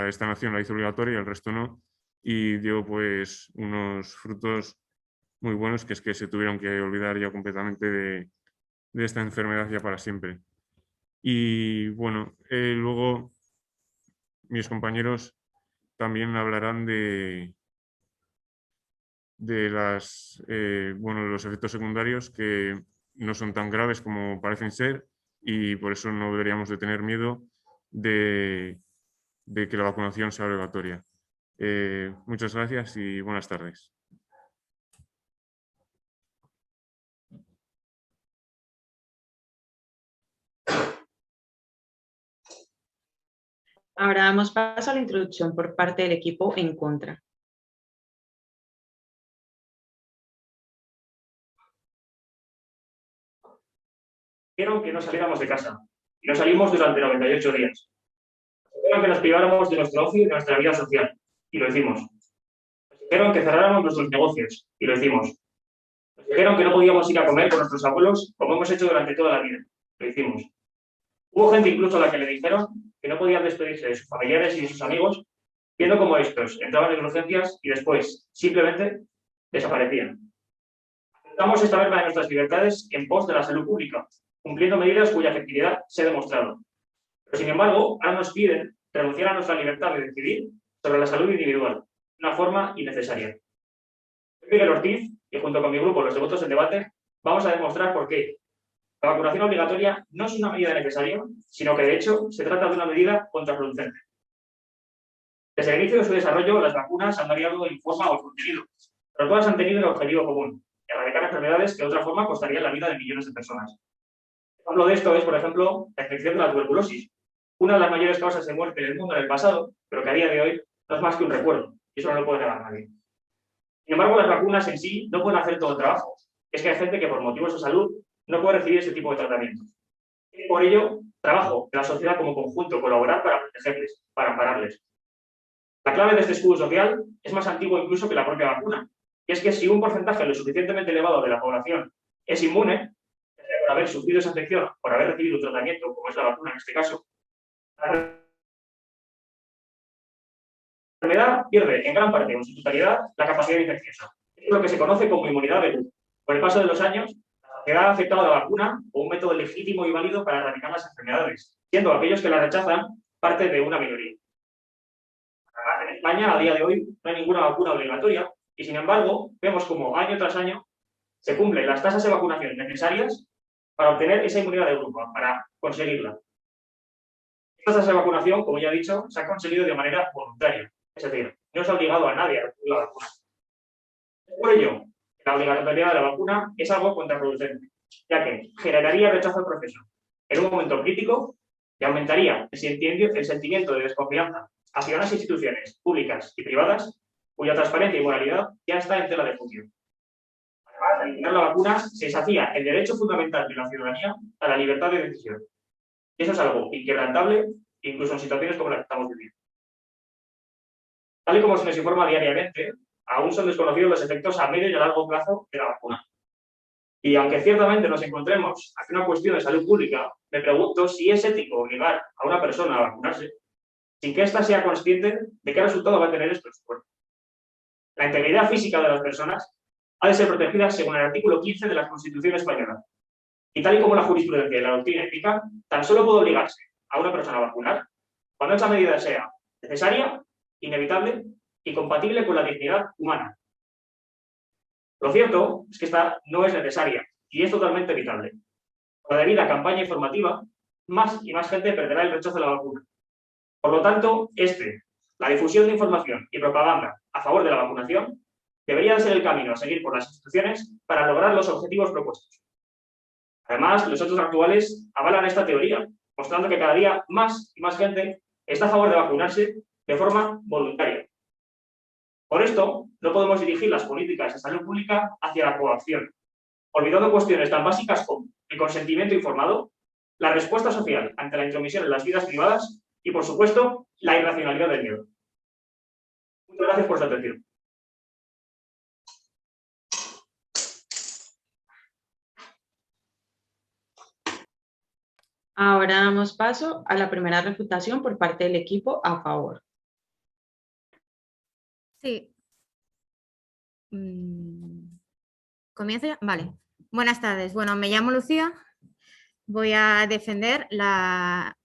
Esta nación la hizo obligatoria y el resto no, y dio pues unos frutos muy buenos, que es que se tuvieron que olvidar ya completamente de esta enfermedad ya para siempre. Y bueno, luego mis compañeros también hablarán de los efectos secundarios que no son tan graves como parecen ser y por eso no deberíamos de tener miedo de que la vacunación sea obligatoria. Muchas gracias y buenas tardes. Ahora damos paso a la introducción por parte del equipo en contra. Dijeron que no saliéramos de casa y no salimos durante 98 días. Dijeron que nos priváramos de nuestro ocio y de nuestra vida social y lo hicimos. Nos dijeron que cerráramos nuestros negocios y lo hicimos. Nos dijeron que no podíamos ir a comer con nuestros abuelos como hemos hecho durante toda la vida. Lo hicimos. Hubo gente incluso a la que le dijeron que no podían despedirse de sus familiares y de sus amigos, viendo cómo estos entraban en urgencias y después simplemente desaparecían. Aceptamos esta merma de nuestras libertades en pos de la salud pública, cumpliendo medidas cuya efectividad se ha demostrado. Pero, sin embargo, ahora nos piden renunciar a nuestra libertad de decidir sobre la salud individual, una forma innecesaria. Soy Miguel Ortiz y junto con mi grupo, los devotos del debate, vamos a demostrar por qué la vacunación obligatoria no es una medida necesaria, sino que de hecho se trata de una medida contraproducente. Desde el inicio de su desarrollo, las vacunas han variado en forma o contenido, pero todas han tenido el objetivo común: erradicar enfermedades que de otra forma costarían la vida de millones de personas. Ejemplo de esto es, por ejemplo, la infección de la tuberculosis, una de las mayores causas de muerte en el mundo en el pasado, pero que a día de hoy no es más que un recuerdo, y eso no lo puede negar nadie. Sin embargo, las vacunas en sí no pueden hacer todo el trabajo. Es que hay gente que por motivos de salud no puede recibir este tipo de tratamiento. Y por ello, trabajo de la sociedad como conjunto, colaborar para protegerles, para ampararles. La clave de este escudo social es más antigua incluso que la propia vacuna, y es que si un porcentaje lo suficientemente elevado de la población es inmune, por haber sufrido esa infección, por haber recibido un tratamiento, como es la vacuna en este caso, la enfermedad pierde en gran parte o en su totalidad la capacidad infecciosa. Es lo que se conoce como inmunidad de grupo. Con el paso de los años, la sociedad ha aceptado la vacuna como un método legítimo y válido para erradicar las enfermedades, siendo aquellos que la rechazan parte de una minoría. En España, a día de hoy, no hay ninguna vacuna obligatoria y, sin embargo, vemos como año tras año se cumplen las tasas de vacunación necesarias para obtener esa inmunidad de grupo, para conseguirla. Estas tasas de vacunación, como ya he dicho, se han conseguido de manera voluntaria, es decir, no se ha obligado a nadie a recibir la vacuna. Por ello, la obligatoriedad de la vacuna es algo contraproducente, ya que generaría rechazo al proceso en un momento crítico y aumentaría el sentimiento de desconfianza hacia unas instituciones públicas y privadas cuya transparencia y moralidad ya está en tela de juicio. Además, al eliminar la vacuna se desafía el derecho fundamental de la ciudadanía a la libertad de decisión. Y eso es algo inquebrantable, incluso en situaciones como la que estamos viviendo. Tal y como se nos informa diariamente, aún son desconocidos los efectos a medio y a largo plazo de la vacuna. Y aunque ciertamente nos encontremos ante una cuestión de salud pública, me pregunto si es ético obligar a una persona a vacunarse sin que ésta sea consciente de qué resultado va a tener esto en su cuerpo. La integridad física de las personas ha de ser protegida según el artículo 15 de la Constitución española. Y tal y como la jurisprudencia y la doctrina indican, tan solo puede obligarse a una persona a vacunar cuando esa medida sea necesaria, inevitable y compatible con la dignidad humana. Lo cierto es que esta no es necesaria y es totalmente evitable. Con la debida campaña informativa, más y más gente perderá el rechazo a la vacuna. Por lo tanto, la difusión de información y propaganda a favor de la vacunación debería ser el camino a seguir por las instituciones para lograr los objetivos propuestos. Además, los hechos actuales avalan esta teoría, mostrando que cada día más y más gente está a favor de vacunarse de forma voluntaria. Por esto, no podemos dirigir las políticas de salud pública hacia la coacción, olvidando cuestiones tan básicas como el consentimiento informado, la respuesta social ante la intromisión en las vidas privadas y, por supuesto, la irracionalidad del miedo. Muchas gracias por su atención. Ahora damos paso a la primera refutación por parte del equipo a favor. Sí. ¿Comienzo ya? Vale. Buenas tardes. Bueno, me llamo Lucía. Voy a defender la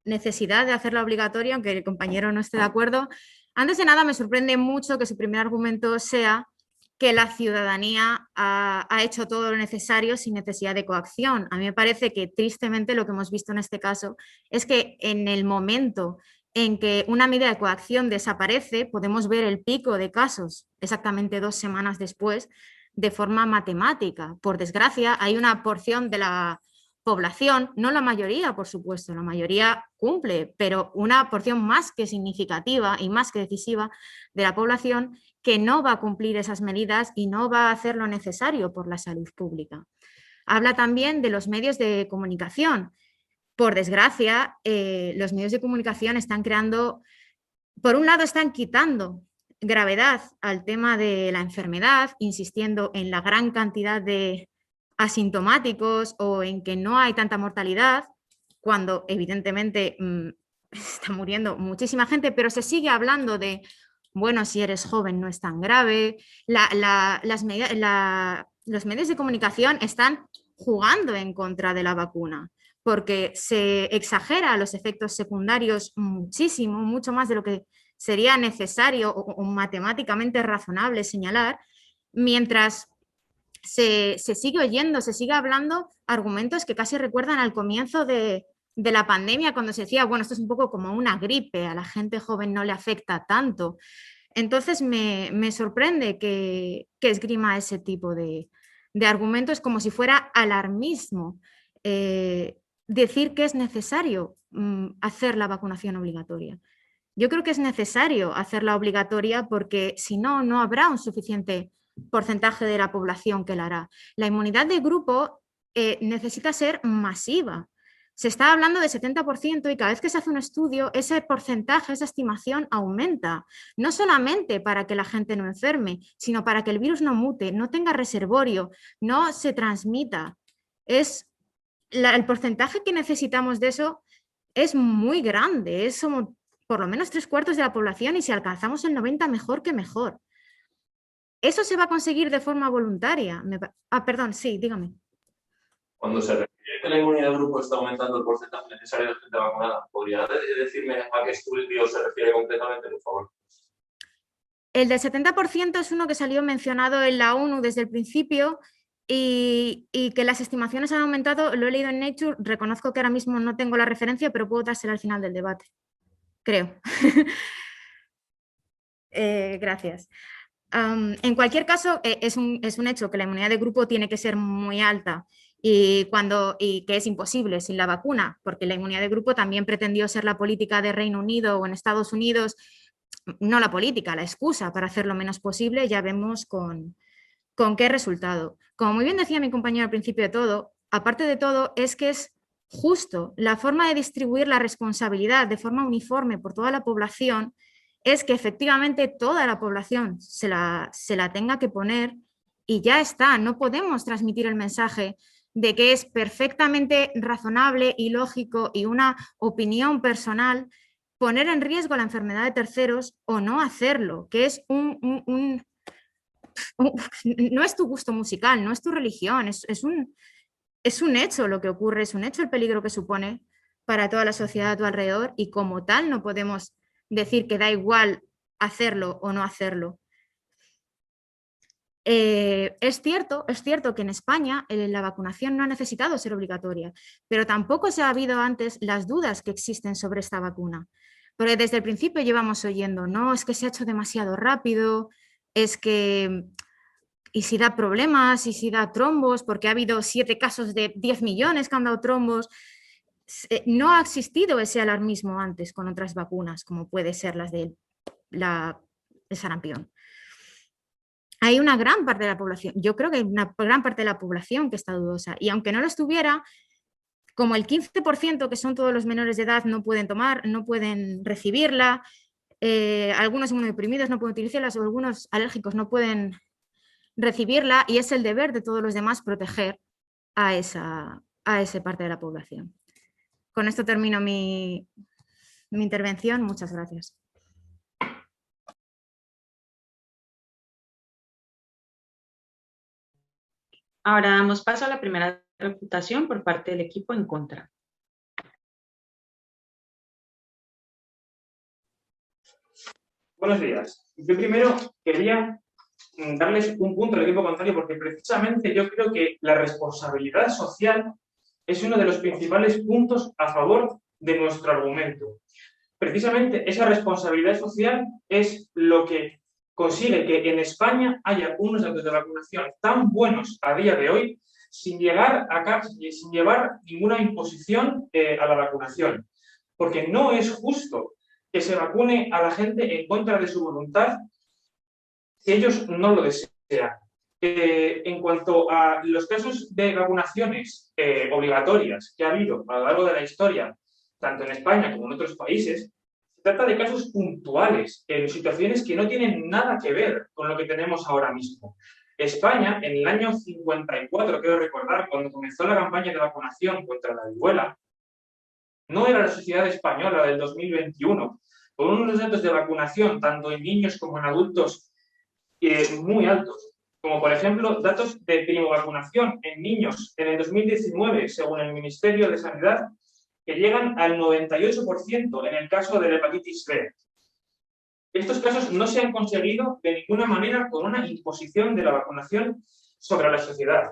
necesidad de hacerla obligatoria, aunque el compañero no esté de acuerdo. Antes de nada, me sorprende mucho que su primer argumento sea que la ciudadanía ha hecho todo lo necesario sin necesidad de coacción. A mí me parece que tristemente lo que hemos visto en este caso es que en el momento en que una medida de coacción desaparece, podemos ver el pico de casos exactamente 2 semanas después de forma matemática. Por desgracia, hay una porción de la población, no la mayoría, por supuesto, la mayoría cumple, pero una porción más que significativa y más que decisiva de la población que no va a cumplir esas medidas y no va a hacer lo necesario por la salud pública. Habla también de los medios de comunicación. Por desgracia, los medios de comunicación están creando, por un lado están quitando gravedad al tema de la enfermedad, insistiendo en la gran cantidad de asintomáticos o en que no hay tanta mortalidad, cuando evidentemente está muriendo muchísima gente, pero se sigue hablando de, bueno, si eres joven no es tan grave. Los medios de comunicación están jugando en contra de la vacuna, porque se exagera los efectos secundarios muchísimo, mucho más de lo que sería necesario o matemáticamente razonable señalar, mientras se sigue oyendo, se sigue hablando argumentos que casi recuerdan al comienzo de la pandemia, cuando se decía, bueno, esto es un poco como una gripe, a la gente joven no le afecta tanto. Entonces me sorprende que esgrima ese tipo de argumentos como si fuera alarmismo. Decir que es necesario hacer la vacunación obligatoria. Yo creo que es necesario hacerla obligatoria porque si no, no habrá un suficiente porcentaje de la población que la hará. La inmunidad de grupo necesita ser masiva. Se está hablando de 70% y cada vez que se hace un estudio, ese porcentaje, esa estimación aumenta. No solamente para que la gente no enferme, sino para que el virus no mute, no tenga reservorio, no se transmita. El porcentaje que necesitamos de eso es muy grande, es como por lo menos 3/4 de la población y si alcanzamos el 90% mejor que mejor. ¿Eso se va a conseguir de forma voluntaria? Perdón, sí, dígame. Cuando se refiere que la inmunidad de grupo está aumentando el porcentaje necesario de gente vacunada, ¿podría decirme a qué estudio se refiere concretamente, por favor? El del 70% es uno que salió mencionado en la ONU desde el principio y que las estimaciones han aumentado, lo he leído en Nature, reconozco que ahora mismo no tengo la referencia, pero puedo dársela al final del debate, creo. Gracias. En cualquier caso, es un hecho que la inmunidad de grupo tiene que ser muy alta y que es imposible sin la vacuna, porque la inmunidad de grupo también pretendió ser la política de Reino Unido o en Estados Unidos, no la política, la excusa para hacer lo menos posible, ya vemos con qué resultado. Como muy bien decía mi compañero al principio de todo, aparte de todo, es que es justo la forma de distribuir la responsabilidad de forma uniforme por toda la población es que efectivamente toda la población se la tenga que poner y ya está. No podemos transmitir el mensaje de que es perfectamente razonable y lógico y una opinión personal poner en riesgo la enfermedad de terceros o no hacerlo, que es no es tu gusto musical, no es tu religión, es un hecho lo que ocurre, es un hecho el peligro que supone para toda la sociedad a tu alrededor y como tal no podemos decir que da igual hacerlo o no hacerlo. Es cierto que en España la vacunación no ha necesitado ser obligatoria, pero tampoco se ha habido antes las dudas que existen sobre esta vacuna. Porque desde el principio llevamos oyendo, no, es que se ha hecho demasiado rápido, es que, y si da problemas, y si da trombos, porque ha habido 7 casos de 10 millones que han dado trombos. No ha existido ese alarmismo antes con otras vacunas, como puede ser las del sarampión. Hay una gran parte de la población, yo creo que hay una gran parte de la población que está dudosa, y aunque no lo estuviera, como el 15%, que son todos los menores de edad, no pueden tomar, no pueden recibirla, algunos inmunodeprimidos no pueden utilizarla, o algunos alérgicos no pueden recibirla, y es el deber de todos los demás proteger a esa parte de la población. Con esto termino mi intervención. Muchas gracias. Ahora damos paso a la primera refutación por parte del equipo en contra. Buenos días. Yo primero quería darles un punto al equipo contrario porque precisamente yo creo que la responsabilidad social es uno de los principales puntos a favor de nuestro argumento. Precisamente esa responsabilidad social es lo que consigue que en España haya unos datos de vacunación tan buenos a día de hoy, sin llevar ninguna imposición a la vacunación, porque no es justo que se vacune a la gente en contra de su voluntad si ellos no lo desean. En cuanto a los casos de vacunaciones obligatorias que ha habido a lo largo de la historia, tanto en España como en otros países, se trata de casos puntuales, en situaciones que no tienen nada que ver con lo que tenemos ahora mismo. España, en el año 54, quiero recordar, cuando comenzó la campaña de vacunación contra la viruela, no era la sociedad española del 2021, con unos datos de vacunación, tanto en niños como en adultos, muy altos. Como por ejemplo, datos de primovacunación en niños en el 2019, según el Ministerio de Sanidad, que llegan al 98% en el caso de la hepatitis B. Estos casos no se han conseguido de ninguna manera con una imposición de la vacunación sobre la sociedad,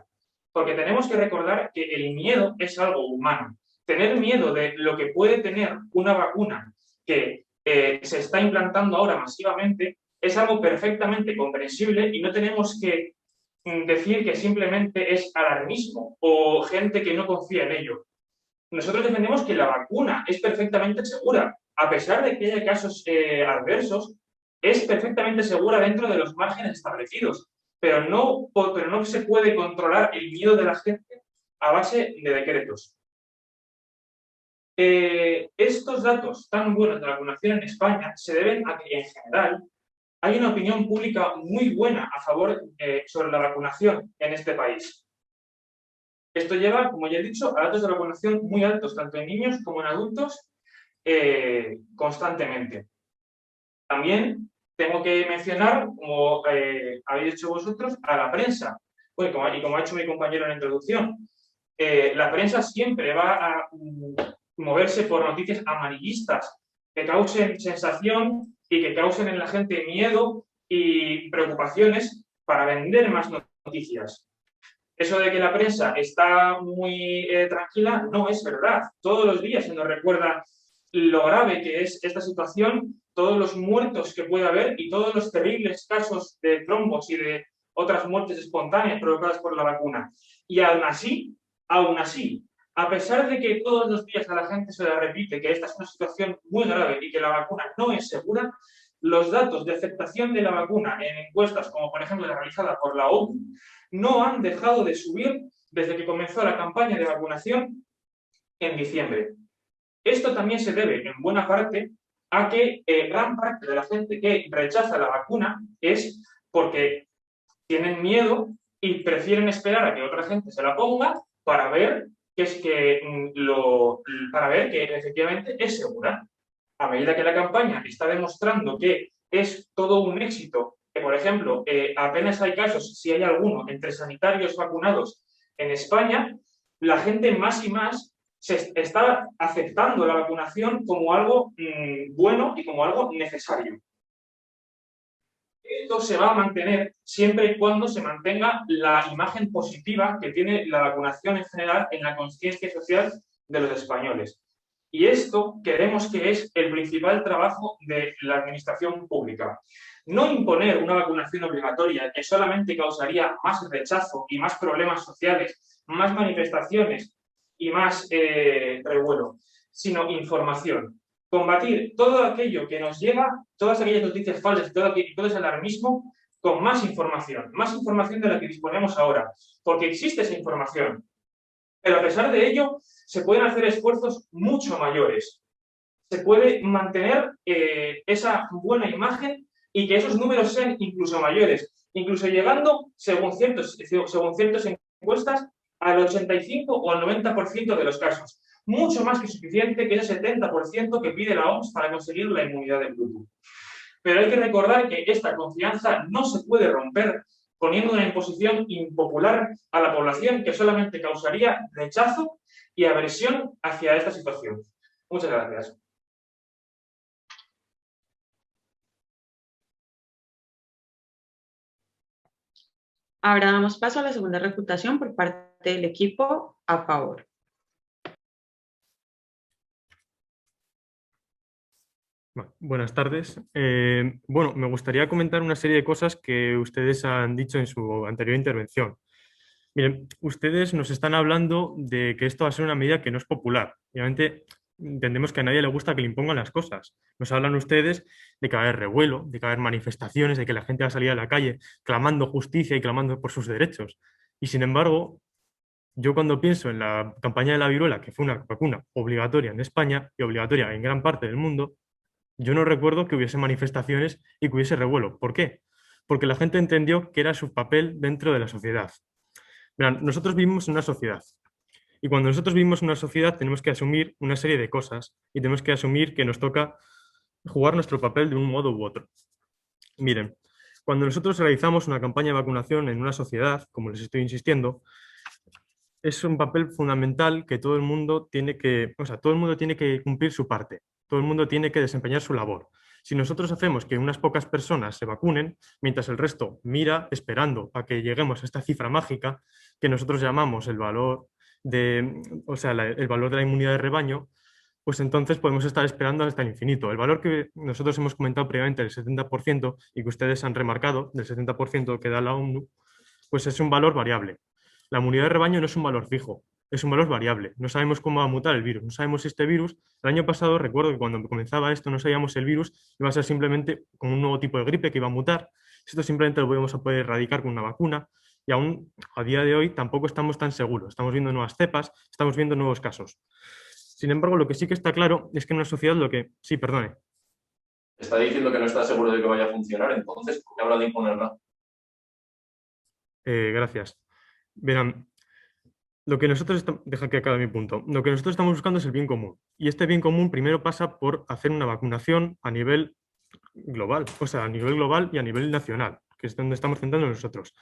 porque tenemos que recordar que el miedo es algo humano. Tener miedo de lo que puede tener una vacuna que se está implantando ahora masivamente es algo perfectamente comprensible y no tenemos que decir que simplemente es alarmismo o gente que no confía en ello. Nosotros defendemos que la vacuna es perfectamente segura. A pesar de que haya casos adversos, es perfectamente segura dentro de los márgenes establecidos, pero no se puede controlar el miedo de la gente a base de decretos. Estos datos tan buenos de la vacunación en España se deben a que, en general, hay una opinión pública muy buena a favor sobre la vacunación en este país. Esto lleva, como ya he dicho, a datos de vacunación muy altos, tanto en niños como en adultos, constantemente. También tengo que mencionar, como habéis hecho vosotros, a la prensa. Pues, y como ha hecho mi compañero en la introducción, la prensa siempre va a moverse por noticias amarillistas que causen sensación y que causen en la gente miedo y preocupaciones para vender más noticias. Eso de que la prensa está muy tranquila no es verdad. Todos los días se nos recuerda lo grave que es esta situación, todos los muertos que puede haber y todos los terribles casos de trombos y de otras muertes espontáneas provocadas por la vacuna. Y aún así, a pesar de que todos los días a la gente se le repite que esta es una situación muy grave y que la vacuna no es segura, los datos de aceptación de la vacuna en encuestas, como por ejemplo la realizada por la ONU, no han dejado de subir desde que comenzó la campaña de vacunación en diciembre. Esto también se debe, en buena parte, a que gran parte de la gente que rechaza la vacuna es porque tienen miedo y prefieren esperar a que otra gente se la ponga para ver que efectivamente es segura. A medida que la campaña está demostrando que es todo un éxito, que por ejemplo apenas hay casos, si hay alguno, entre sanitarios vacunados en España, la gente más y más se está aceptando la vacunación como algo bueno y como algo necesario. Esto se va a mantener siempre y cuando se mantenga la imagen positiva que tiene la vacunación en general en la conciencia social de los españoles. Y esto creemos que es el principal trabajo de la administración pública. No imponer una vacunación obligatoria que solamente causaría más rechazo y más problemas sociales, más manifestaciones y más revuelo, sino información. Combatir todo aquello que nos llega, todas aquellas noticias falsas y todo ese alarmismo con más información de la que disponemos ahora, porque existe esa información. Pero a pesar de ello, se pueden hacer esfuerzos mucho mayores. Se puede mantener esa buena imagen y que esos números sean incluso mayores, incluso llegando, según ciertas encuestas, al 85 o al 90% de los casos. Mucho más que suficiente que ese 70% que pide la OMS para conseguir la inmunidad del grupo. Pero hay que recordar que esta confianza no se puede romper poniendo una imposición impopular a la población que solamente causaría rechazo y aversión hacia esta situación. Muchas gracias. Ahora damos paso a la segunda refutación por parte del equipo a favor. Buenas tardes. Me gustaría comentar una serie de cosas que ustedes han dicho en su anterior intervención. Miren, ustedes nos están hablando de que esto va a ser una medida que no es popular. Obviamente, entendemos que a nadie le gusta que le impongan las cosas. Nos hablan ustedes de que va a haber revuelo, de que va a haber manifestaciones, de que la gente va a salir a la calle clamando justicia y clamando por sus derechos. Y sin embargo, yo cuando pienso en la campaña de la viruela, que fue una vacuna obligatoria en España y obligatoria en gran parte del mundo, yo no recuerdo que hubiese manifestaciones y que hubiese revuelo. ¿Por qué? Porque la gente entendió que era su papel dentro de la sociedad. Verán, nosotros vivimos en una sociedad y cuando nosotros vivimos en una sociedad tenemos que asumir una serie de cosas y tenemos que asumir que nos toca jugar nuestro papel de un modo u otro. Miren, cuando nosotros realizamos una campaña de vacunación en una sociedad, como les estoy insistiendo, es un papel fundamental que todo el mundo tiene que, todo el mundo tiene que cumplir su parte, todo el mundo tiene que desempeñar su labor. Si nosotros hacemos que unas pocas personas se vacunen, mientras el resto mira esperando a que lleguemos a esta cifra mágica que nosotros llamamos el valor el valor de la inmunidad de rebaño, pues entonces podemos estar esperando hasta el infinito. El valor que nosotros hemos comentado previamente, el 70%, y que ustedes han remarcado, del 70% que da la ONU, pues es un valor variable. La inmunidad de rebaño no es un valor fijo, es un valor variable. No sabemos cómo va a mutar el virus, no sabemos si este virus, el año pasado recuerdo que cuando comenzaba esto no sabíamos si el virus iba a ser simplemente como un nuevo tipo de gripe que iba a mutar, esto simplemente lo podemos poder erradicar con una vacuna y aún a día de hoy tampoco estamos tan seguros, estamos viendo nuevas cepas, estamos viendo nuevos casos. Sin embargo, lo que sí que está claro es que en una sociedad lo que... Sí, perdone. Está diciendo que no está seguro de que vaya a funcionar, entonces, ¿por qué habla de imponerla? Gracias. Verán, lo que nosotros deja que acabe mi punto. Lo que nosotros estamos buscando es el bien común. Y este bien común primero pasa por hacer una vacunación a nivel global, a nivel global y a nivel nacional, que es donde estamos centrando nosotros.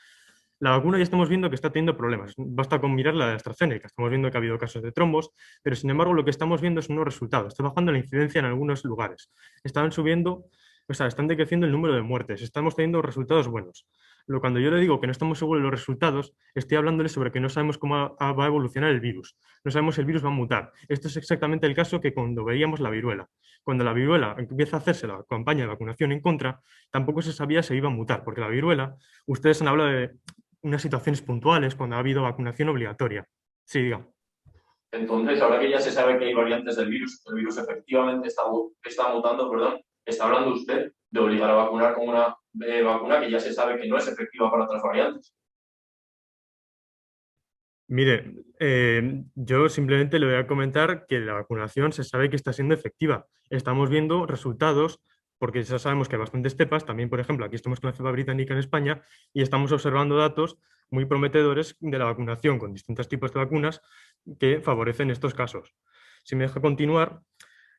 La vacuna ya estamos viendo que está teniendo problemas. Basta con mirar la de AstraZeneca. Estamos viendo que ha habido casos de trombos, pero sin embargo lo que estamos viendo es unos resultados. Está bajando la incidencia en algunos lugares. Están subiendo, están decreciendo el número de muertes. Estamos teniendo resultados buenos. Cuando yo le digo que no estamos seguros de los resultados, estoy hablándole sobre que no sabemos cómo va a evolucionar el virus. No sabemos si el virus va a mutar. Esto es exactamente el caso que cuando veíamos la viruela. Cuando la viruela empieza a hacerse la campaña de vacunación en contra, tampoco se sabía si iba a mutar, porque la viruela, ustedes han hablado de unas situaciones puntuales cuando ha habido vacunación obligatoria. Sí, diga. Entonces, ahora que ya se sabe que hay variantes del virus efectivamente está mutando, perdón, está hablando usted de obligar a vacunar con una vacuna que ya se sabe que no es efectiva para otras variantes. Mire, yo simplemente le voy a comentar que la vacunación se sabe que está siendo efectiva. Estamos viendo resultados, porque ya sabemos que hay bastantes cepas, también por ejemplo aquí estamos con la cepa británica en España y estamos observando datos muy prometedores de la vacunación con distintos tipos de vacunas que favorecen estos casos. Si me deja continuar,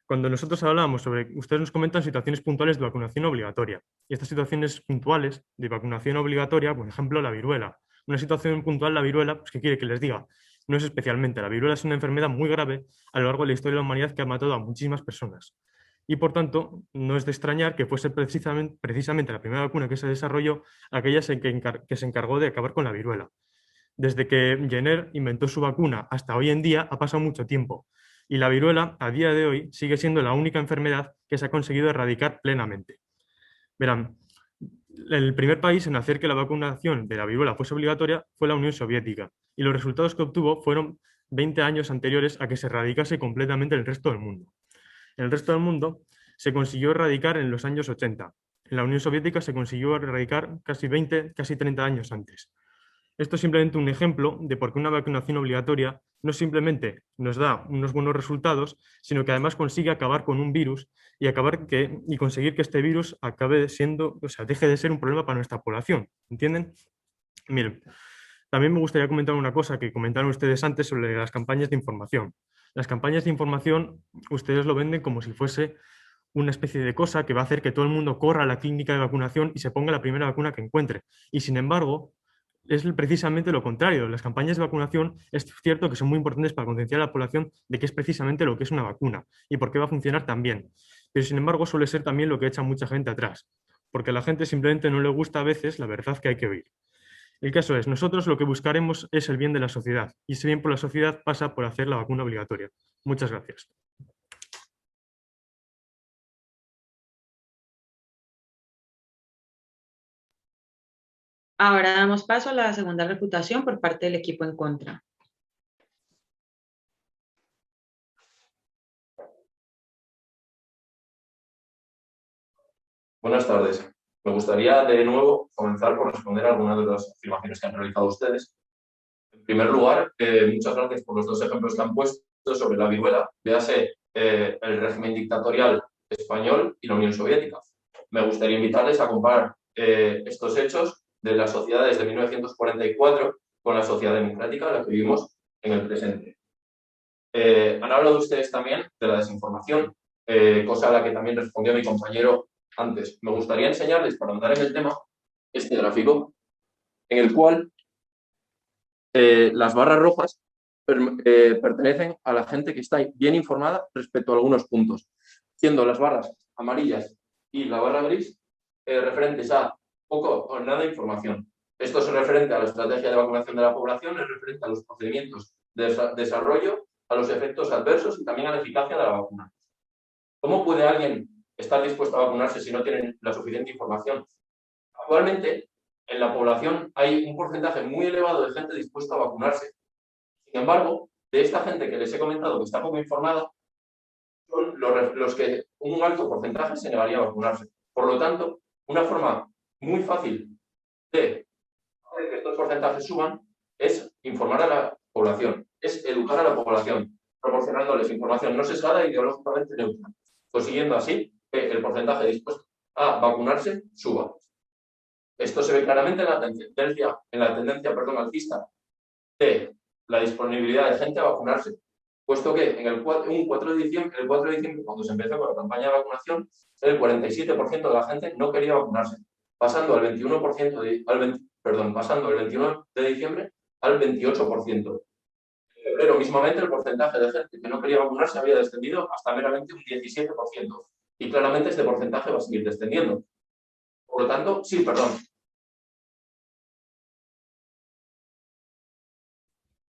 cuando nosotros hablamos sobre, ustedes nos comentan situaciones puntuales de vacunación obligatoria y estas situaciones puntuales de vacunación obligatoria, por ejemplo la viruela. Una situación puntual, la viruela, pues ¿qué quiere que les diga? No es especialmente. La viruela es una enfermedad muy grave a lo largo de la historia de la humanidad que ha matado a muchísimas personas. Y por tanto, no es de extrañar que fuese precisamente la primera vacuna que se desarrolló aquella que se encargó de acabar con la viruela. Desde que Jenner inventó su vacuna hasta hoy en día ha pasado mucho tiempo. Y la viruela, a día de hoy, sigue siendo la única enfermedad que se ha conseguido erradicar plenamente. Verán, el primer país en hacer que la vacunación de la viruela fuese obligatoria fue la Unión Soviética y los resultados que obtuvo fueron 20 años anteriores a que se erradicase completamente en el resto del mundo. En el resto del mundo se consiguió erradicar en los años 80. En la Unión Soviética se consiguió erradicar casi 20, casi 30 años antes. Esto es simplemente un ejemplo de por qué una vacunación obligatoria no simplemente nos da unos buenos resultados, sino que además consigue acabar con un virus y conseguir que este virus acabe siendo, deje de ser un problema para nuestra población. ¿Entienden? Miren, también me gustaría comentar una cosa que comentaron ustedes antes sobre las campañas de información. Las campañas de información, ustedes lo venden como si fuese una especie de cosa que va a hacer que todo el mundo corra a la clínica de vacunación y se ponga la primera vacuna que encuentre. Y sin embargo, es precisamente lo contrario. Las campañas de vacunación es cierto que son muy importantes para concienciar a la población de qué es precisamente lo que es una vacuna y por qué va a funcionar tan bien. Pero sin embargo suele ser también lo que echa mucha gente atrás, porque a la gente simplemente no le gusta a veces la verdad que hay que oír. El caso es, nosotros lo que buscaremos es el bien de la sociedad y ese bien por la sociedad pasa por hacer la vacuna obligatoria. Muchas gracias. Ahora damos paso a la segunda refutación por parte del equipo en contra. Buenas tardes. Me gustaría de nuevo comenzar por responder a algunas de las afirmaciones que han realizado ustedes. En primer lugar, muchas gracias por los dos ejemplos que han puesto sobre la viruela. Véase el régimen dictatorial español y la Unión Soviética. Me gustaría invitarles a comparar estos hechos de las sociedades de 1944 con la sociedad democrática en la que vivimos en el presente. Han hablado ustedes también de la desinformación, cosa a la que también respondió mi compañero antes. Me gustaría enseñarles, para andar en el tema, este gráfico, en el cual las barras rojas pertenecen a la gente que está bien informada respecto a algunos puntos, siendo las barras amarillas y la barra gris referentes a poco o nada de información. Esto es referente a la estrategia de vacunación de la población, es referente a los procedimientos de desarrollo, a los efectos adversos y también a la eficacia de la vacuna. ¿Cómo puede alguien estar dispuesto a vacunarse si no tienen la suficiente información? Actualmente, en la población hay un porcentaje muy elevado de gente dispuesta a vacunarse. Sin embargo, de esta gente que les he comentado que está poco informada, son los que un alto porcentaje se negaría a vacunarse. Por lo tanto, una forma muy fácil de hacer que estos porcentajes suban es informar a la población, es educar a la población, proporcionándoles información no sesgada e ideológicamente neutra, consiguiendo así que el porcentaje dispuesto a vacunarse suba. Esto se ve claramente en la tendencia alcista de la disponibilidad de gente a vacunarse, puesto que en el 4 de diciembre, cuando se empezó con la campaña de vacunación, el 47% de la gente no quería vacunarse, pasando al 21% pasando el 21 de diciembre al 28%. En febrero mismamente el porcentaje de gente que no quería vacunarse había descendido hasta meramente un 17%, y claramente este porcentaje va a seguir descendiendo. Por lo tanto, sí, perdón.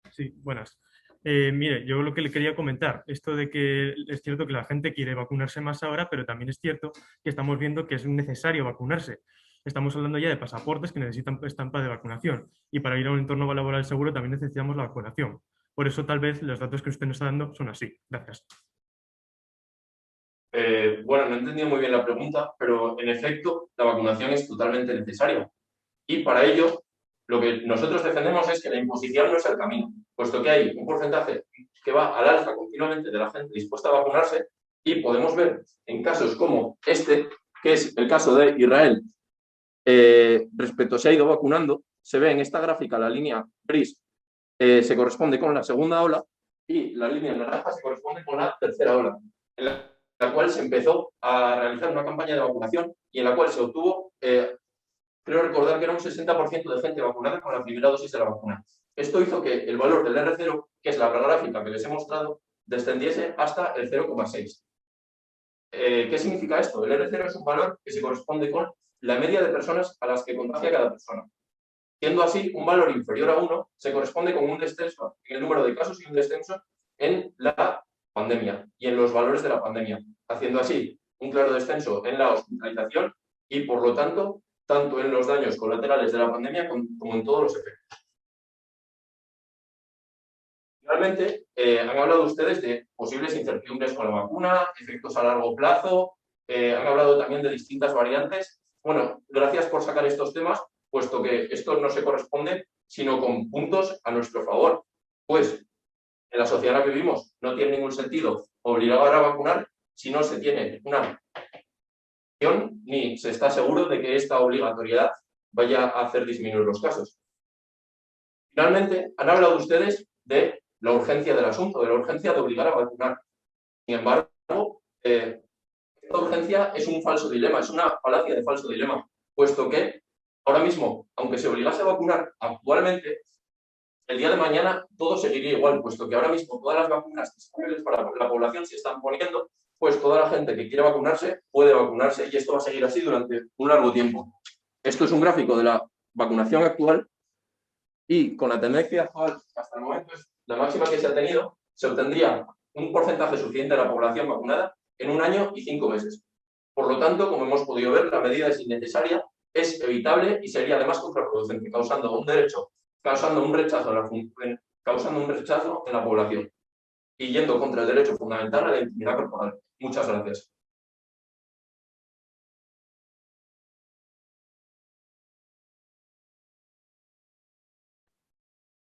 Sí, buenas. Mire, yo lo que le quería comentar, esto de que es cierto que la gente quiere vacunarse más ahora, pero también es cierto que estamos viendo que es necesario vacunarse. Estamos hablando ya de pasaportes que necesitan estampa de vacunación, y para ir a un entorno laboral seguro también necesitamos la vacunación. Por eso tal vez los datos que usted nos está dando son así. Gracias. Bueno, no he entendido muy bien la pregunta, pero en efecto la vacunación es totalmente necesaria. Y para ello, lo que nosotros defendemos es que la imposición no es el camino, puesto que hay un porcentaje que va al alza continuamente de la gente dispuesta a vacunarse, y podemos ver en casos como este, que es el caso de Israel, respecto se ha ido vacunando, se ve en esta gráfica la línea gris se corresponde con la segunda ola y la línea naranja se corresponde con la tercera ola, en la cual se empezó a realizar una campaña de vacunación y en la cual se obtuvo, creo recordar que era un 60% de gente vacunada con la primera dosis de la vacuna. Esto hizo que el valor del R0, que es la gráfica que les he mostrado, descendiese hasta el 0,6. ¿Qué significa esto? El R0 es un valor que se corresponde con la media de personas a las que contagia cada persona. Siendo así, un valor inferior a 1 se corresponde con un descenso en el número de casos y un descenso en la pandemia y en los valores de la pandemia, haciendo así un claro descenso en la hospitalización y, por lo tanto, tanto en los daños colaterales de la pandemia como en todos los efectos. Finalmente, han hablado ustedes de posibles incertidumbres con la vacuna, efectos a largo plazo, han hablado también de distintas variantes. Bueno, gracias por sacar estos temas, puesto que esto no se corresponde sino con puntos a nuestro favor. Pues en la sociedad en la que vivimos no tiene ningún sentido obligar a vacunar si no se tiene una acción ni se está seguro de que esta obligatoriedad vaya a hacer disminuir los casos. Finalmente, han hablado ustedes de la urgencia del asunto, de la urgencia de obligar a vacunar. Sin embargo, esta urgencia es un falso dilema, es una falacia de falso dilema, puesto que ahora mismo, aunque se obligase a vacunar actualmente, el día de mañana todo seguiría igual, puesto que ahora mismo todas las vacunas disponibles para la población se están poniendo, pues toda la gente que quiere vacunarse puede vacunarse y esto va a seguir así durante un largo tiempo. Esto es un gráfico de la vacunación actual y con la tendencia actual hasta el momento es la máxima que se ha tenido, se obtendría un porcentaje suficiente de la población vacunada en 1 año y 5 meses. Por lo tanto, como hemos podido ver, la medida es innecesaria es evitable y sería además contraproducente, causando un rechazo en la población y yendo contra el derecho fundamental a la intimidad corporal. Muchas gracias.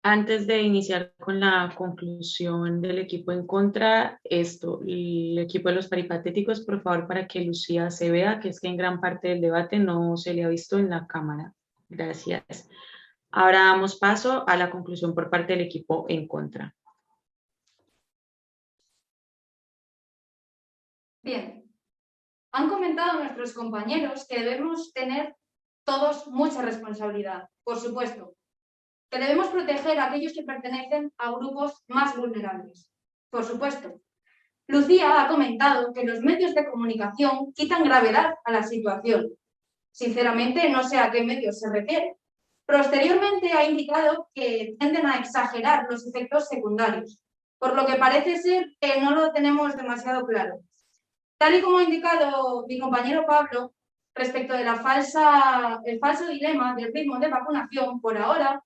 Antes de iniciar con la conclusión del equipo en contra, el equipo de los peripatéticos, por favor, para que Lucía se vea, que es que en gran parte del debate no se le ha visto en la cámara. Gracias. Ahora damos paso a la conclusión por parte del equipo en contra. Bien, han comentado nuestros compañeros que debemos tener todos mucha responsabilidad, por supuesto, que debemos proteger a aquellos que pertenecen a grupos más vulnerables, por supuesto. Lucía ha comentado que los medios de comunicación quitan gravedad a la situación. Sinceramente, no sé a qué medios se refiere. Posteriormente ha indicado que tienden a exagerar los efectos secundarios, por lo que parece ser que no lo tenemos demasiado claro. Tal y como ha indicado mi compañero Pablo, respecto de el falso dilema del ritmo de vacunación, por ahora,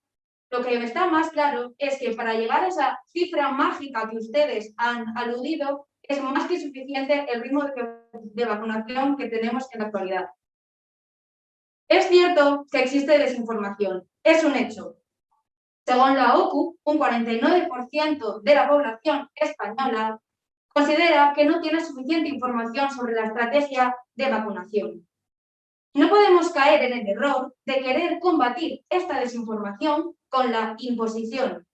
lo que me está más claro es que para llegar a esa cifra mágica que ustedes han aludido, es más que suficiente el ritmo de vacunación que tenemos en la actualidad. Es cierto que existe desinformación, es un hecho. Según la OCU, un 49% de la población española considera que no tiene suficiente información sobre la estrategia de vacunación. No podemos caer en el error de querer combatir esta desinformación con la imposición.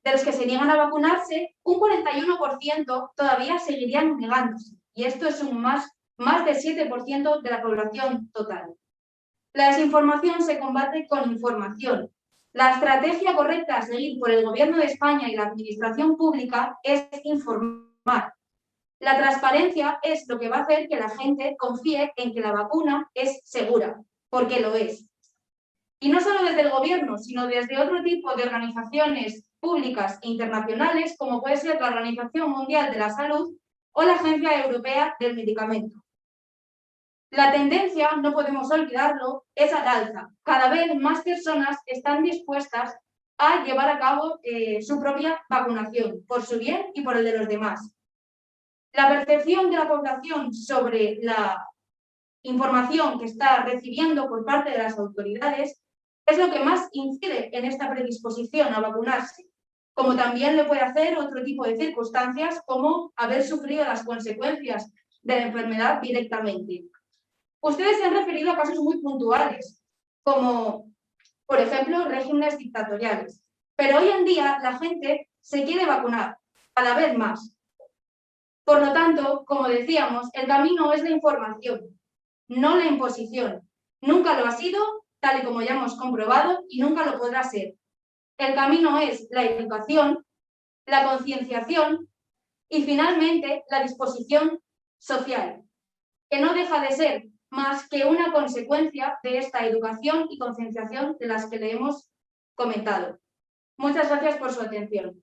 De los que se niegan a vacunarse, un 41% todavía seguirían negándose, y esto es un más del 7% de la población total. La desinformación se combate con información. La estrategia correcta a seguir por el Gobierno de España y la Administración Pública es informar. La transparencia es lo que va a hacer que la gente confíe en que la vacuna es segura, porque lo es. Y no solo desde el Gobierno, sino desde otro tipo de organizaciones públicas e internacionales, como puede ser la Organización Mundial de la Salud o la Agencia Europea del Medicamento. La tendencia, no podemos olvidarlo, es al alza. Cada vez más personas están dispuestas a llevar a cabo su propia vacunación, por su bien y por el de los demás. La percepción de la población sobre la información que está recibiendo por parte de las autoridades es lo que más incide en esta predisposición a vacunarse, como también le puede hacer otro tipo de circunstancias como haber sufrido las consecuencias de la enfermedad directamente. Ustedes se han referido a casos muy puntuales, como, por ejemplo, regímenes dictatoriales. Pero hoy en día la gente se quiere vacunar, cada vez más. Por lo tanto, como decíamos, el camino es la información, no la imposición. Nunca lo ha sido, tal y como ya hemos comprobado, y nunca lo podrá ser. El camino es la educación, la concienciación y, finalmente, la disposición social, que no deja de ser más que una consecuencia de esta educación y concienciación de las que le hemos comentado. Muchas gracias por su atención.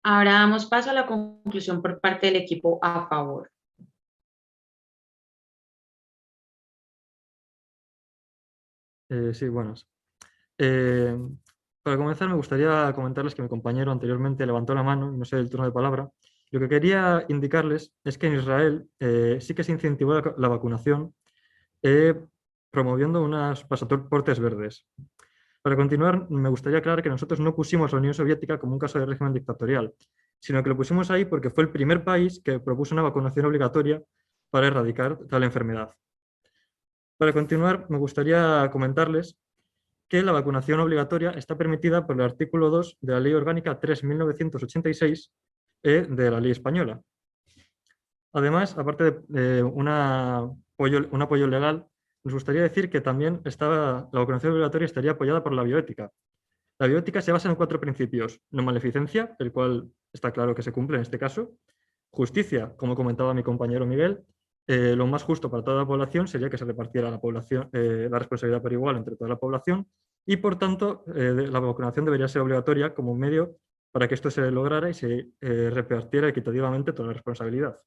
Ahora damos paso a la conclusión por parte del equipo a favor. Sí, buenas. Para comenzar, me gustaría comentarles que mi compañero anteriormente levantó la mano y no sé el turno de palabra. Lo que quería indicarles es que en Israel sí que se incentivó la vacunación promoviendo unos pasaportes verdes. Para continuar, me gustaría aclarar que nosotros no pusimos a la Unión Soviética como un caso de régimen dictatorial, sino que lo pusimos ahí porque fue el primer país que propuso una vacunación obligatoria para erradicar tal enfermedad. Para continuar, me gustaría comentarles que la vacunación obligatoria está permitida por el artículo 2 de la Ley Orgánica 3.1986 de la Ley Española. Además, aparte de un apoyo legal, nos gustaría decir que también la vacunación obligatoria estaría apoyada por la bioética. La bioética se basa en 4 principios: no maleficencia, el cual está claro que se cumple en este caso; justicia, como comentaba mi compañero Miguel, lo más justo para toda la población sería que se repartiera la responsabilidad por igual entre toda la población y, por tanto, la vacunación debería ser obligatoria como un medio para que esto se lograra y se repartiera equitativamente toda la responsabilidad.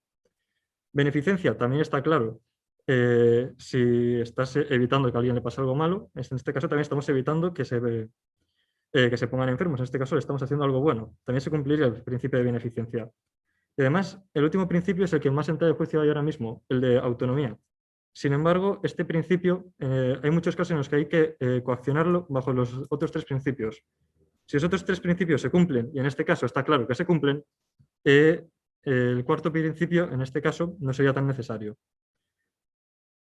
Beneficencia, también está claro. Si estás evitando que a alguien le pase algo malo, en este caso también estamos evitando que se pongan enfermos. En este caso le estamos haciendo algo bueno. También se cumpliría el principio de beneficencia. Y además, el último principio es el que más entra de juicio hay ahora mismo, el de autonomía. Sin embargo, este principio, hay muchos casos en los que hay que coaccionarlo bajo los otros 3 principios. Si los otros 3 principios se cumplen, y en este caso está claro que se cumplen, el cuarto principio, en este caso, no sería tan necesario.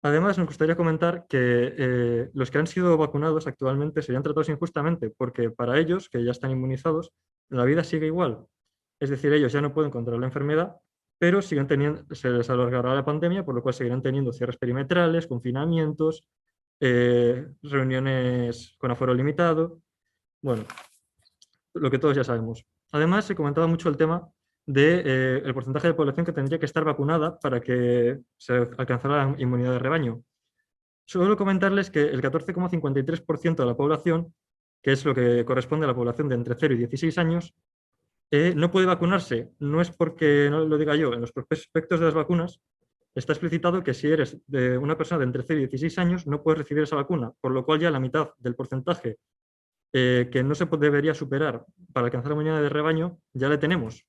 Además, nos gustaría comentar que los que han sido vacunados actualmente serían tratados injustamente, porque para ellos, que ya están inmunizados, la vida sigue igual. Es decir, ellos ya no pueden controlar la enfermedad, pero siguen teniendo, se les alargará la pandemia, por lo cual seguirán teniendo cierres perimetrales, confinamientos, reuniones con aforo limitado, bueno, lo que todos ya sabemos. Además, se comentaba mucho el tema del porcentaje de población que tendría que estar vacunada para que se alcanzara la inmunidad de rebaño. Solo comentarles que el 14,53% de la población, que es lo que corresponde a la población de entre 0 y 16 años, no puede vacunarse. No es porque no lo diga yo, en los prospectos de las vacunas está explicitado que si eres de una persona de entre 0 y 16 años no puedes recibir esa vacuna, por lo cual ya la mitad del porcentaje que no se debería superar para alcanzar la inmunidad de rebaño ya la tenemos.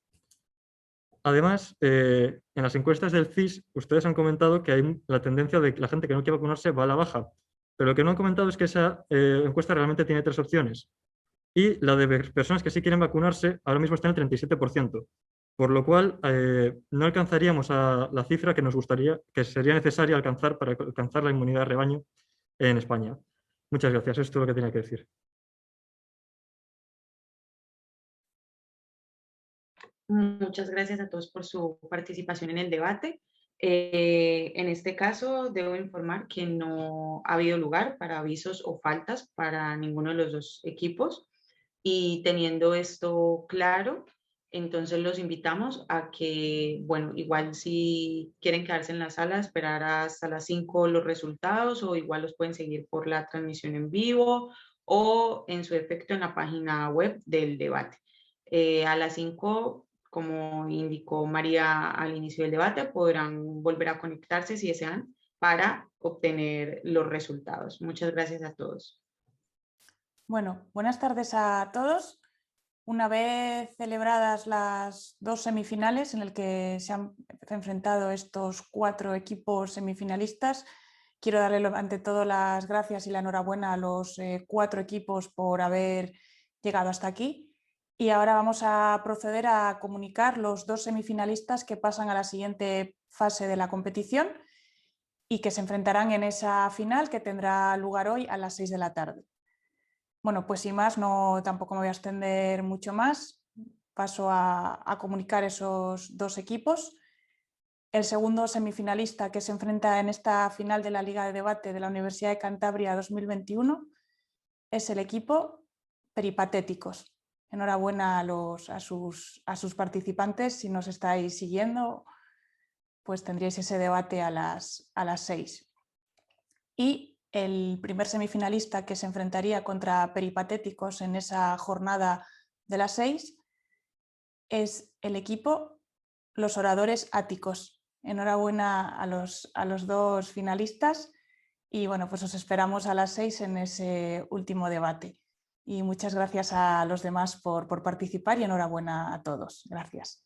Además, en las encuestas del CIS, ustedes han comentado que hay la tendencia de que la gente que no quiere vacunarse va a la baja, pero lo que no han comentado es que esa encuesta realmente tiene 3 opciones. Y la de personas que sí quieren vacunarse ahora mismo está en el 37%, por lo cual no alcanzaríamos a la cifra que nos gustaría, que sería necesaria alcanzar para alcanzar la inmunidad de rebaño en España. Muchas gracias, esto es lo que tenía que decir. Muchas gracias a todos por su participación en el debate. En este caso, debo informar que no ha habido lugar para avisos o faltas para ninguno de los 2 equipos. Y teniendo esto claro, entonces los invitamos a que, bueno, igual si quieren quedarse en la sala, esperar hasta las 5 los resultados, o igual los pueden seguir por la transmisión en vivo o en su efecto en la página web del debate. A las 5, como indicó María al inicio del debate, podrán volver a conectarse si desean para obtener los resultados. Muchas gracias a todos. Bueno, buenas tardes a todos. Una vez celebradas las 2 semifinales en el que se han enfrentado estos 4 equipos semifinalistas, quiero darle ante todo las gracias y la enhorabuena a los 4 equipos por haber llegado hasta aquí. Y ahora vamos a proceder a comunicar los 2 semifinalistas que pasan a la siguiente fase de la competición y que se enfrentarán en esa final que tendrá lugar hoy a las 6 de la tarde. Bueno, pues sin más, tampoco me voy a extender mucho más. Paso a comunicar esos 2 equipos. El segundo semifinalista que se enfrenta en esta final de la Liga de Debate de la Universidad de Cantabria 2021 es el equipo Peripatéticos. Enhorabuena a sus participantes. Si nos estáis siguiendo, pues tendríais ese debate a las 6. Y el primer semifinalista que se enfrentaría contra Peripatéticos en esa jornada de las 6 es el equipo Los Oradores Áticos. Enhorabuena a los 2 finalistas y bueno, pues os esperamos a las 6 en ese último debate. Y muchas gracias a los demás por participar y enhorabuena a todos. Gracias.